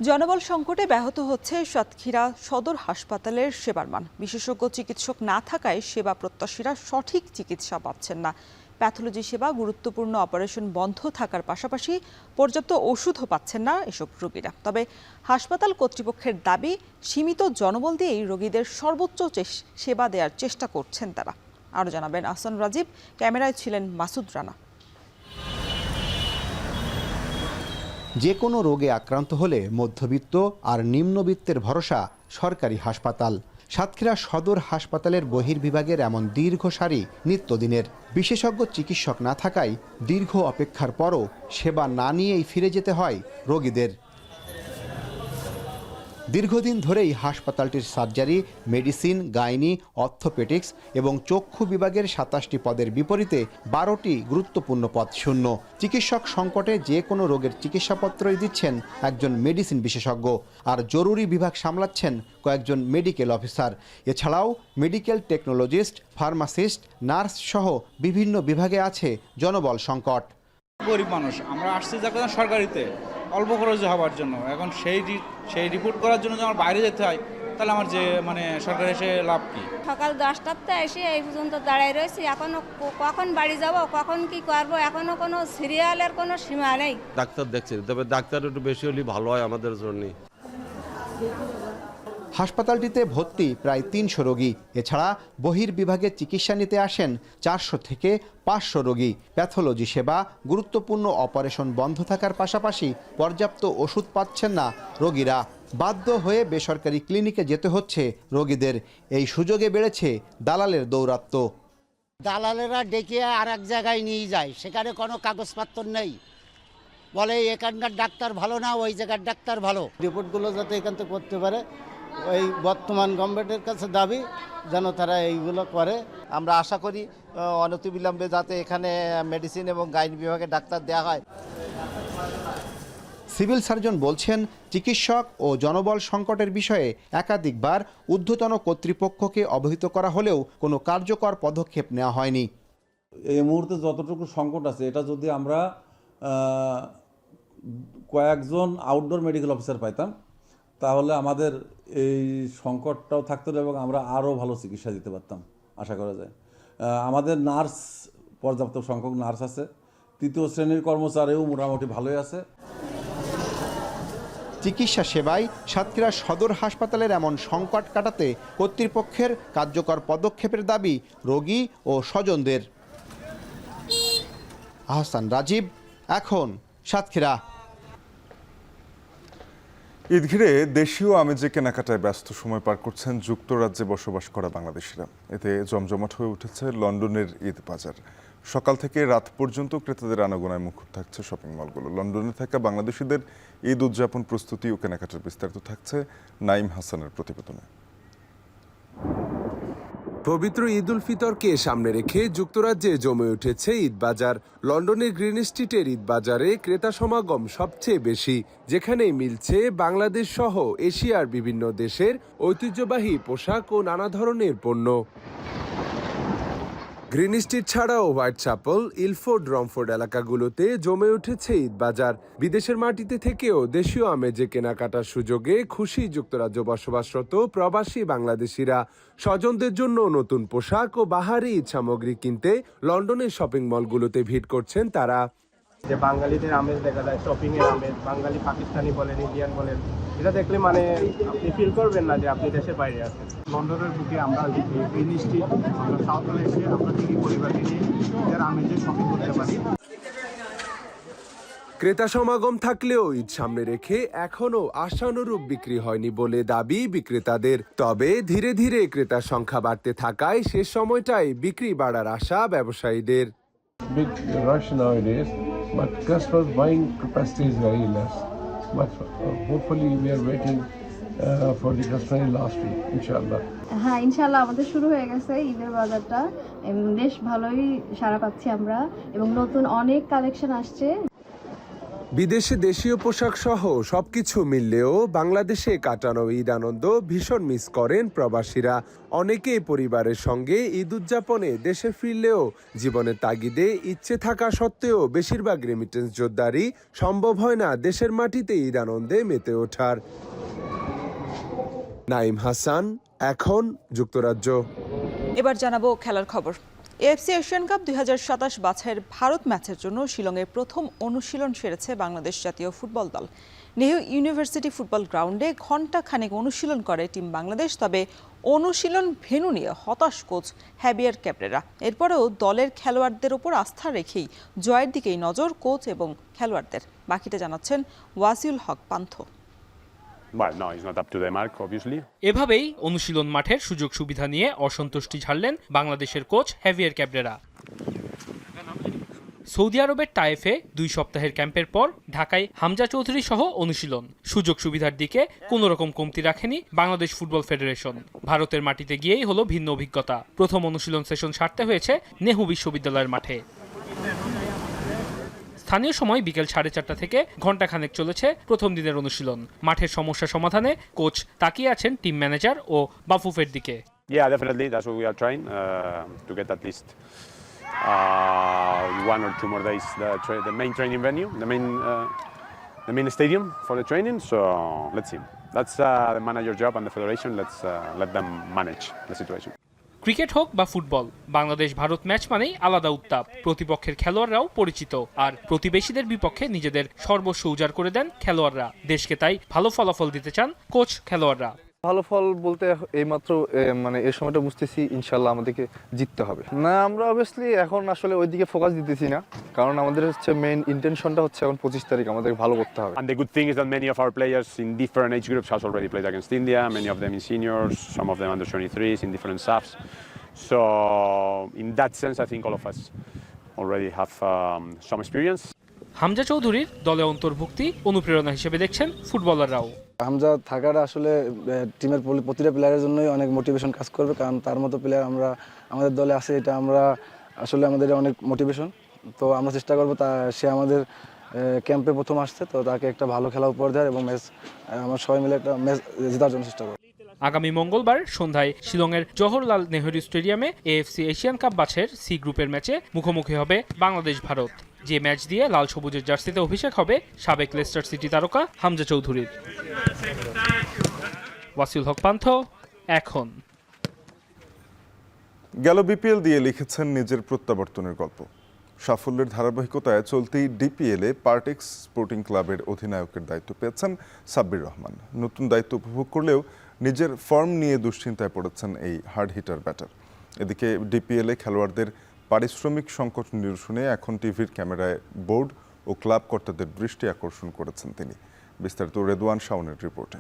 জনবল সংকটে ব্যাহত হচ্ছে সাতক্ষীরা সদর হাসপাতালের সেবার মান। বিশেষজ্ঞ চিকিৎসক না থাকায় সেবা প্রত্যাশীরা সঠিক চিকিৎসা পাচ্ছেন না। প্যাথোলজি সেবা, গুরুত্বপূর্ণ অপারেশন বন্ধ থাকার পাশাপাশি পর্যাপ্ত ওষুধও পাচ্ছেন না এসব রোগীরা। তবে হাসপাতাল কর্তৃপক্ষের দাবি, সীমিত জনবল দিয়েই রোগীদের সর্বোচ্চ সেবা দেওয়ার চেষ্টা করছেন তারা। আরও জানাবেন আহসান রাজীব, ক্যামেরায় ছিলেন মাসুদ রানা। যে কোনো রোগে আক্রান্ত হলে মধ্যবিত্ত আর নিম্নবিত্তের ভরসা সরকারি হাসপাতাল। সাতক্ষীরা সদর হাসপাতালের বহির্বিভাগের এমন দীর্ঘ সারি নিত্যদিনের। বিশেষজ্ঞ চিকিৎসক না থাকায় দীর্ঘ অপেক্ষার পরও সেবা না নিয়েই ফিরে যেতে হয় রোগীদের। দীর্ঘদিন ধরেই হাসপাতালটির সার্জারি, মেডিসিন, গাইনি, অর্থোপেডিক্স এবং চক্ষু বিভাগের ২৭টি পদের বিপরীতে ১২টি গুরুত্বপূর্ণ পদ শূন্য। চিকিৎসক সংকটে যে কোনো রোগের চিকিৎসাপত্রই দিচ্ছেন একজন মেডিসিন বিশেষজ্ঞ, আর জরুরি বিভাগ সামলাচ্ছেন কয়েকজন মেডিকেল অফিসার। এছাড়াও মেডিকেল টেকনোলজিস্ট, ফার্মাসিস্ট, নার্স সহ বিভিন্ন বিভাগে আছে জনবল সংকট। গরিব মানুষ, আমরা আসছি যাকে সরকারিতে অল্প খরচে হওয়ার জন্য। এখন সেই রিপোর্ট করার জন্য যদি আমার বাইরে যেতে হয়, তাহলে আমার যে সরকার এসে লাভ কি? সকাল 10টাতে এসে এই পর্যন্ত দাঁড়ায় রয়েছি, এখনো কখন বাড়ি যাব, কখন কি করব, এখনো কোনো সিরিয়ালের কোনো সীমা নেই। ডাক্তার দেখছি, তবে ডাক্তার একটু বেশি হলে ভালো হয় আমাদের জন্য। হাসপাতালটিতে ভর্তি প্রায় ৩০০ রোগী। এছাড়া বহির্বিভাগে চিকিৎসা নিতে আসেন ৪০০ থেকে ৫০০ রোগী। প্যাথোলজি সেবা, গুরুত্বপূর্ণ অপারেশন বন্ধ থাকার পাশাপাশি পর্যাপ্ত ওষুধ পাচ্ছেন না রোগীরা। বাধ্য হয়ে বেসরকারি ক্লিনিকে যেতে হচ্ছে রোগীদের। এই সুযোগে বেড়েছে দালালের দৌরাত্ম্য। দালালেরা ডেকে আর এক জায়গায় নিয়ে যায়, সেখানে কোনো কাগজপত্র নেই, বলে এখানকার ডাক্তার ভালো না, ওই জায়গার ডাক্তার ভালো। রিপোর্টগুলো যাতে এখান থেকে করতে পারে, ওই বর্তমান গভর্নমেন্টের কাছে দাবি যেন তারা এইগুলো করে। আমরা আশা করি অনতিবিলম্বে যাতে এখানে মেডিসিন এবং গাইনি বিভাগে ডাক্তার দেওয়া হয়। সিভিল সার্জন বলছেন, চিকিৎসক ও জনবল সংকটের বিষয়ে একাধিকবার ঊর্ধ্বতন কর্তৃপক্ষকে অবহিত করা হলেও কোনো কার্যকর পদক্ষেপ নেওয়া হয়নি। এই মুহূর্তে যতটুকু সংকট আছে, এটা যদি আমরা কয়েকজন আউটডোর মেডিকেল অফিসার পাইতাম, তাহলে আমাদের এই সংকটটাও থাকতো এবং আমরা আরও ভালো চিকিৎসা দিতে পারতাম আশা করা যায়। আমাদের নার্স, পর্যাপ্ত সংখ্যক নার্স আছে, তৃতীয় শ্রেণীর কর্মচারীও মোটামুটি ভালোই আছে। চিকিৎসা সেবায় সাতক্ষীরা সদর হাসপাতালের এমন সংকট কাটাতে কর্তৃপক্ষের কার্যকর পদক্ষেপের দাবি রোগী ও স্বজনদের। আহসান রাজীব, এখন সাতক্ষীরা। ঈদ ঘিরে দেশীয় আমেজে কেনাকাটায় ব্যস্ত সময় পার করছেন যুক্তরাজ্যে বসবাস করা বাংলাদেশিরা। এতে জমজমাট হয়ে উঠেছে লন্ডনের ঈদ বাজার। সকাল থেকে রাত পর্যন্ত ক্রেতাদের আনাগোনায় মুখর থাকছে শপিং মলগুলো। লন্ডনে থাকা বাংলাদেশিদের ঈদ উদযাপন প্রস্তুতি ও কেনাকাটার বিস্তারিত থাকছে নাইম হাসানের প্রতিবেদনে। পবিত্র ঈদ উল ফিতরকে সামনে রেখে যুক্তরাজ্যে জমে উঠেছে ঈদ বাজার। লন্ডনের গ্রিন স্ট্রিটের ঈদ বাজারে ক্রেতা সমাগম সবচেয়ে বেশি, যেখানে মিলছে বাংলাদেশ সহ এশিয়ার বিভিন্ন দেশের ঐতিহ্যবাহী পোশাক ও নানা ধরনের পণ্য। গ্রিন স্ট্রিট ছাড়াও হোয়াইট চ্যাপেল, ইলফোর্ড, রমফোর্ড এলাকাগুলোতে জমে উঠেছে ঈদ বাজার। বিদেশের মাটিতে থেকেও দেশীয় আমেজে কেনাকাটার সুযোগে খুশি যুক্তরাজ্য বসবাসরত প্রবাসী বাংলাদেশিরা। স্বজনদের জন্য নতুন পোশাক ও বাহারি ঈদ সামগ্রী কিনতে লন্ডনের শপিং মলগুলোতে ভিড় করছেন তারা। যে বাঙালিদের আমেজ দেখা যায়, শপিং এর আমেজ, বাঙালি পাকিস্তানি বলেন, ইন্ডিয়ান বলেন, এটা দেখলে আপনি ফিল করবেন না যে আপনি দেশের বাইরে আছেন। লন্ডনের বুকে আমরা গ্রিন স্ট্রিট, আমরা সাউথ হলে এসে আমরা ঠিকই পরিবারকে নিয়ে এর আমেজে শপিং করতে পারি। ক্রেতা সমাগম থাকলেও ঈদ সামনে রেখে এখনো আশানুরূপ বিক্রি হয়নি বলে দাবি বিক্রেতাদের। তবে ধীরে ধীরে ক্রেতার সংখ্যা বাড়তে থাকায় শেষ সময়টায় বিক্রি বাড়ার আশা ব্যবসায়ীদের। Big rush nowadays, but customers buying capacity is very less. But hopefully we are waiting for the Kastani last week, inshallah. হ্যাঁ ইনশাআল্লাহ আমাদের শুরু হয়ে গেছে ঈদের বাজারটা বেশ ভালোই সাড়া পাচ্ছি আমরা এবং নতুন অনেক কালেকশন আসছে। বিদেশে দেশীয় পোশাক সহ সবকিছু মিললেও বাংলাদেশে কাটানো ঈদ আনন্দ ভীষণ মিস করেন প্রবাসীরা। অনেকেই পরিবারের সঙ্গে ঈদ উদযাপনে দেশে ফিরলেও জীবনের তাগিদে ইচ্ছে থাকা সত্ত্বেও বেশিরভাগ রেমিটেন্স যোদ্ধারই সম্ভব হয় না দেশের মাটিতে ঈদ আনন্দে মেতে ওঠার। নাইম হাসান, এখন যুক্তরাজ্য। এবার জানাবো খেলার খবর। এএফসি এশিয়ান কাপ 2027 বাছাইয়ের ভারত ম্যাচের জন্য শিলংয়ে প্রথম অনুশীলন সেরেছে বাংলাদেশ জাতীয় ফুটবল দল। নেহরু ইউনিভার্সিটি ফুটবল গ্রাউন্ডে ঘণ্টা খানেক অনুশীলন করে টিম বাংলাদেশ। তবে অনুশীলন ভেন্যু নিয়ে হতাশ কোচ হ্যাভিয়ার ক্যাবরেরা। এরপরেও দলের খেলোয়াড়দের ওপর আস্থা রেখেই জয়ের দিকেই নজর কোচ এবং খেলোয়াড়দের। বাকিটা জানাচ্ছেন ওয়াসিউল হক পান্থ। এভাবেই অনুশীলন মাঠের সুযোগ সুবিধা নিয়ে অসন্তুষ্টি ঝাড়লেন বাংলাদেশের কোচ হ্যাভিয়ার ক্যাবরেরা। সৌদি আরবের তায়েফে 2 সপ্তাহের ক্যাম্পের পর ঢাকায় হামজা চৌধুরী সহ অনুশীলন। সুযোগ সুবিধার দিকে কোনো রকম কমতি রাখেনি বাংলাদেশ ফুটবল ফেডারেশন। ভারতের মাটিতে গিয়েই হলো ভিন্ন অভিজ্ঞতা। প্রথম অনুশীলন সেশন সারতে হয়েছে নেহু বিশ্ববিদ্যালয়ের মাঠে। স্থানীয় সময় বিকেল 4:30 থেকে ঘণ্টাখানেক চলেছে প্রথম দিনের অনুশীলন। মাঠের সমস্যা সমাধানে কোচ তাকিয়ে আছেন টিম ম্যানেজার ও বাফুফের দিকে। One or two more days the main training venue, the main stadium for the training. So let's see. That's the manager job and the federation. Let's let them manage the situation. Cricket হোক বা football, Bangladesh Bharat match মানেই আলাদা উত্তাপ। প্রতিপক্ষের খেলোয়াড়রাও পরিচিত, আর প্রতিবেশীদের বিপক্ষে নিজেদের সর্বস্ব উজাড় করে দেন খেলোয়াড়রা। দেশকে তাই ভালো ফলাফল দিতে চান কোচ খেলোয়াড়রা। ভালো ফল বলতে এইমাত্র মানে এই সময়টা বুঝতেছি ইনশাল্লাহ আমাদেরকে জিততে হবে। না, আমরা অবভিয়াসলি এখন আসলে ওইদিকে ফোকাস দিতেছি না, কারণ আমাদের হচ্ছে মেইন ইন্টেনশনটা হচ্ছে এখন 25 তারিখ আমাদের ভালো করতে হবে। And the good thing is that many of our players in different age groups has already played against India, many of them in seniors, some of them under 23s in different staffs. So in that sense I think all of us already have some experience. Hamza চৌধুরীর দলে অন্তর্ভুক্তি অনুপ্রেরণা হিসেবে দেখছেন ফুটবলাররাও। হামজা থাকাটা আসলে টিমের প্রতিটা প্লেয়ারের জন্যই অনেক মোটিভেশন কাজ করবে, কারণ তার মতো প্লেয়ার আমরা আমাদের দলে আছে, এটা আমরা আসলে আমাদের অনেক মোটিভেশন। তো আমরা চেষ্টা করবো সে আমাদের ক্যাম্পে প্রথম আসছে, তো তাকে একটা ভালো খেলা উপহার দেওয়ার এবং ম্যাচ আমরা সবাই মিলে একটা ম্যাচ জেতার জন্য চেষ্টা করব। আগামী মঙ্গলবার সন্ধ্যায় শিলংয়ের জওহরলাল নেহরু স্টেডিয়ামে এএফসি এশিয়ান কাপ বাছাইয়ের সি গ্রুপের ম্যাচে মুখোমুখি হবে বাংলাদেশ ভারত। যে ম্যাচ দিয়ে লাল সবুজের জার্সিতে অভিষেক হবে সাবেক লেস্টার সিটি তারকা হামজা চৌধুরীর। ওয়াসিউল হক পান্থ, এখন। গেল বিপিএল দিয়ে লিখেছেন নিজের প্রত্যাবর্তনের গল্প। সাফল্যের ধারাবাহিকতায় চলতি ডিপিএলে পার্টেক্স স্পোর্টিং ক্লাবের অধিনায়কের দায়িত্ব পেয়েছেন সাব্বির রহমান। নতুন দায়িত্ব উপভোগ করলেও নিজের ফর্ম নিয়ে দুশ্চিন্তায় পড়েছেন এই হার্ড হিটার ব্যাটার। এদিকে ডিপিএলে খেলোয়াড়দের পারিশ্রমিক সংকট নিরসনে এখন টিভির ক্যামেরায় বোর্ড ও ক্লাব কর্তাদের দৃষ্টি আকর্ষণ করেছেন তিনি। বিস্তারিত রেদওয়ান শাওনের রিপোর্টে।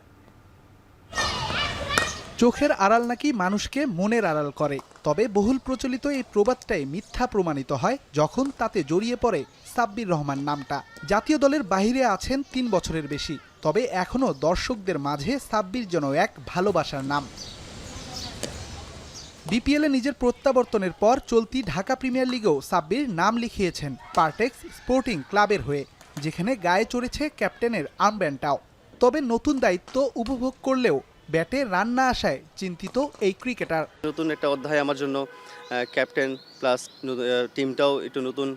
চোখের আড়াল নাকি মানুষকে মনের আড়াল করে, তবে বহুল প্রচলিত এই প্রবাদটাই মিথ্যা প্রমাণিত হয় যখন তাতে জড়িয়ে পড়ে সাব্বির রহমান নামটা। জাতীয় দলের বাইরে আছেন 3 বছরের বেশি, তবে এখনও দর্শকদের মাঝে সাব্বির যেন এক ভালোবাসার নাম। বিপিএলে নিজের প্রত্যাবর্তনের পর চলতি ঢাকা প্রিমিয়ার লিগেও সাব্বির নাম লিখিয়েছেন পার্টেক্স স্পোর্টিং ক্লাবের হয়ে, যেখানে গায়ে চড়েছে ক্যাপ্টেনের আর্মব্যান্ডটাও। তবে নতুন দায়িত্ব উপভোগ করলেও ব্যাটে রান না আসায় চিন্তিত এই ক্রিকেটার। নতুন একটা অধ্যায় আমার জন্য, ক্যাপ্টেন প্লাস টিমটাও একটু নতুন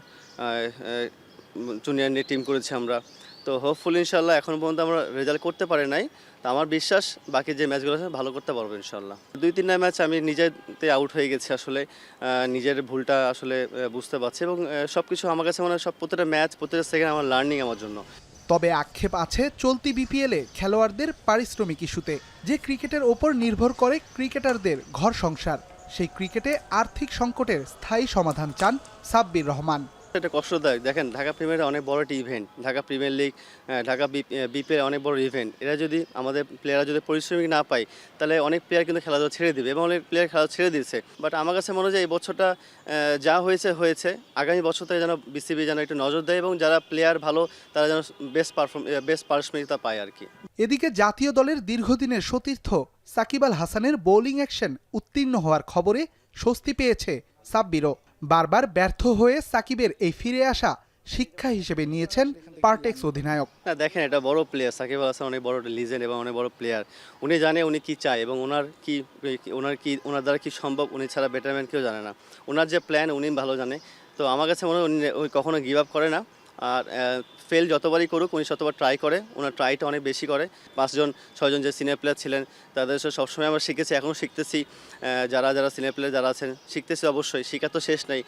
জুনিয়র নিয়ে টিম করেছি আমরা, তো হোপফুলি ইনশাল্লাহ এখন পর্যন্ত আমরা রেজাল্ট করতে পারি নাই, তো আমার বিশ্বাস বাকি যে ম্যাচগুলো আছে ভালো করতে পারবো ইনশাল্লাহ। 2-3 ম্যাচ আমি নিজেতে আউট হয়ে গেছি, আসলে নিজের ভুলটা আসলে বুঝতে পারছি এবং সব কিছু আমার কাছে মানে সব প্রতিটা ম্যাচ প্রতিটা সেকেন্ড আমার লার্নিং আমার জন্য। তবে আক্ষেপ আছে চলতি বিপিএলে খেলোয়াড়দের পারিশ্রমিক ইস্যুতে। যে ক্রিকেটের ওপর নির্ভর করে ক্রিকেটারদের ঘর সংসার, সেই ক্রিকেটে আর্থিক সংকটের স্থায়ী সমাধান চান সাব্বির রহমান। এটা কষ্টদায়ক। দেখেন ঢাকা প্রিমিয়ার অনেক বড় একটি event, Dhaka premier league, Dhaka BPL অনেক বড় ইভেন্ট। এরা যদি আমাদের প্লেয়াররা যদি পরিশ্রমিক না পায় তাহলে অনেক প্লেয়ার কিন্তু খেলাধুলা ছেড়ে দিবে এবং অনেক প্লেয়ার খেলা ছেড়ে দিচ্ছে। বাট আমার কাছে মনে হয় যে এই বছরটা যা হয়েছে আগামী বছর থেকে যেন বিসিবি যেন একটু নজর দেয় এবং যারা প্লেয়ার ভালো তারা যেন বেস্ট পারফরমেন্সটা পায় আর কি। এদিকে জাতীয় দলের দীর্ঘদিনের সতীর্থ সাকিব আল হাসানের বোলিং অ্যাকশন উত্তীর্ণ হওয়ার খবরে স্বস্তি পেয়েছে সাব্বিরও। বারবার ব্যর্থ হয়ে সাকিবের এই ফিরে আসা শিক্ষা হিসেবে নিয়েছেন পারটেক্স অধিনায়ক। না দেখেন, এটা বড় প্লেয়ার, সাকিব আল হাসান অনেক বড় লিজেন্ড এবং অনেক বড় প্লেয়ার। উনি জানে উনি কি চায় এবং ওনার দ্বারা কি সম্ভব, উনি ছাড়া বেটারম্যান কেউ জানে না। ওনার যে প্ল্যান উনি ভালো জানে। তো আমার কাছে মনে হয় উনি কখনো গিভ আপ করে না, আর ফেল যতবারই করুক উনি শতবার ট্রাই করে। ওনার ট্রাইটা অনেক বেশি করে। 5-6জন যে সিনিয়র প্লেয়ার ছিলেন তাদের সাথে সবসময় আমরা শিখেছি, এখনও শিখতেছি। যারা সিনিয়র প্লেয়ার যারা আছেন শিখতেছি, অবশ্যই শিখা তো শেষ নেই।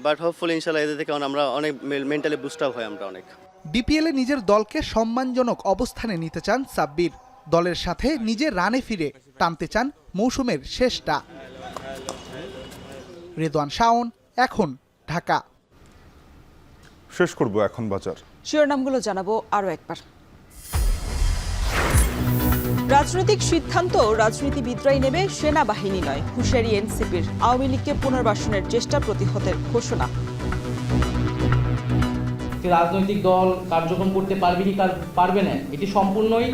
বাট হোপফুলি ইনশাল্লাহ এদের থেকে আমরা অনেক মেন্টালি বুস্ট আপ হয় আমরা অনেক। ডিপিএলে নিজের দলকে সম্মানজনক অবস্থানে নিতে চান সাব্বির। দলের সাথে নিজের রানে ফিরে টানতে চান মৌসুমের শেষটা। রেদওয়ান শাওন, এখন, ঢাকা। শেষ করব এখন বাজার। শিরোনামগুলো জানাবো আরও একবার। রাজনৈতিক সিদ্ধান্ত রাজনীতিবিদরাই নেবে, সেনাবাহিনী নয়, হুঁশিয়ারি এনসিপির। আওয়ামী লীগকে পুনর্বাসনের চেষ্টা প্রতিহতের ঘোষণা। রাজনৈতিক দল কার্যক্রম করতে পারবে কি পারবে না, এটি সম্পূর্ণই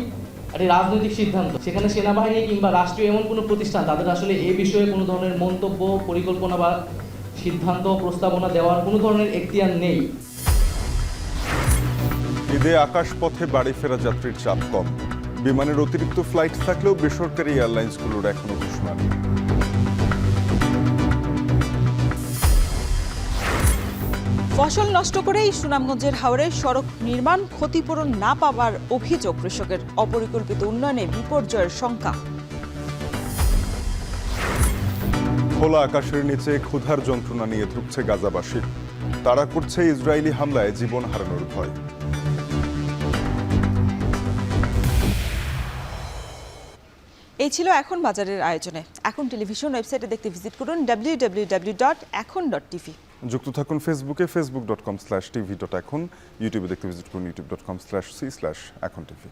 একটি রাজনৈতিক সিদ্ধান্ত। সেখানে সেনাবাহিনী কিংবা রাষ্ট্রীয় এমন কোনো প্রতিষ্ঠান তাদের আসলে এ বিষয়ে কোনো ধরনের মন্তব্য, পরিকল্পনা বা সিদ্ধান্ত প্রস্তাবনা দেওয়ার কোনো ধরনের এখতিয়ার নেই। ঈদে আকাশপথে বাড়ি ফেরা যাত্রীর চাপ কম। বিমানের অতিরিক্ত ফ্লাইট থাকলেও বেসরকারি এয়ারলাইন্সগুলোর এখনো উষ্মানি। ফসল নষ্ট করেই সুনামগঞ্জের হাওরে সড়ক নির্মাণ, ক্ষতিপূরণ না পাওয়ার অভিযোগ কৃষকের। অপরিকল্পিত উন্নয়নে বিপর্যয়ের শঙ্কা। খোলা আকাশের নিচে ক্ষুধার যন্ত্রণা নিয়ে ধুঁকছে গাজাবাসী। তারা করছে ইসরায়েলি হামলায় জীবন হারানোর ভয়। এই ছিল এখন বাজারের আয়োজনে। এখন টেলিভিশন ওয়েবসাইটে দেখতে ভিজিট করুন www.ekon.tv। যুক্ত থাকুন ফেসবুকে facebook.com/tv.ekon, ইউটিউবে দেখতে ভিজিট করুন youtube.com/c/ekontv।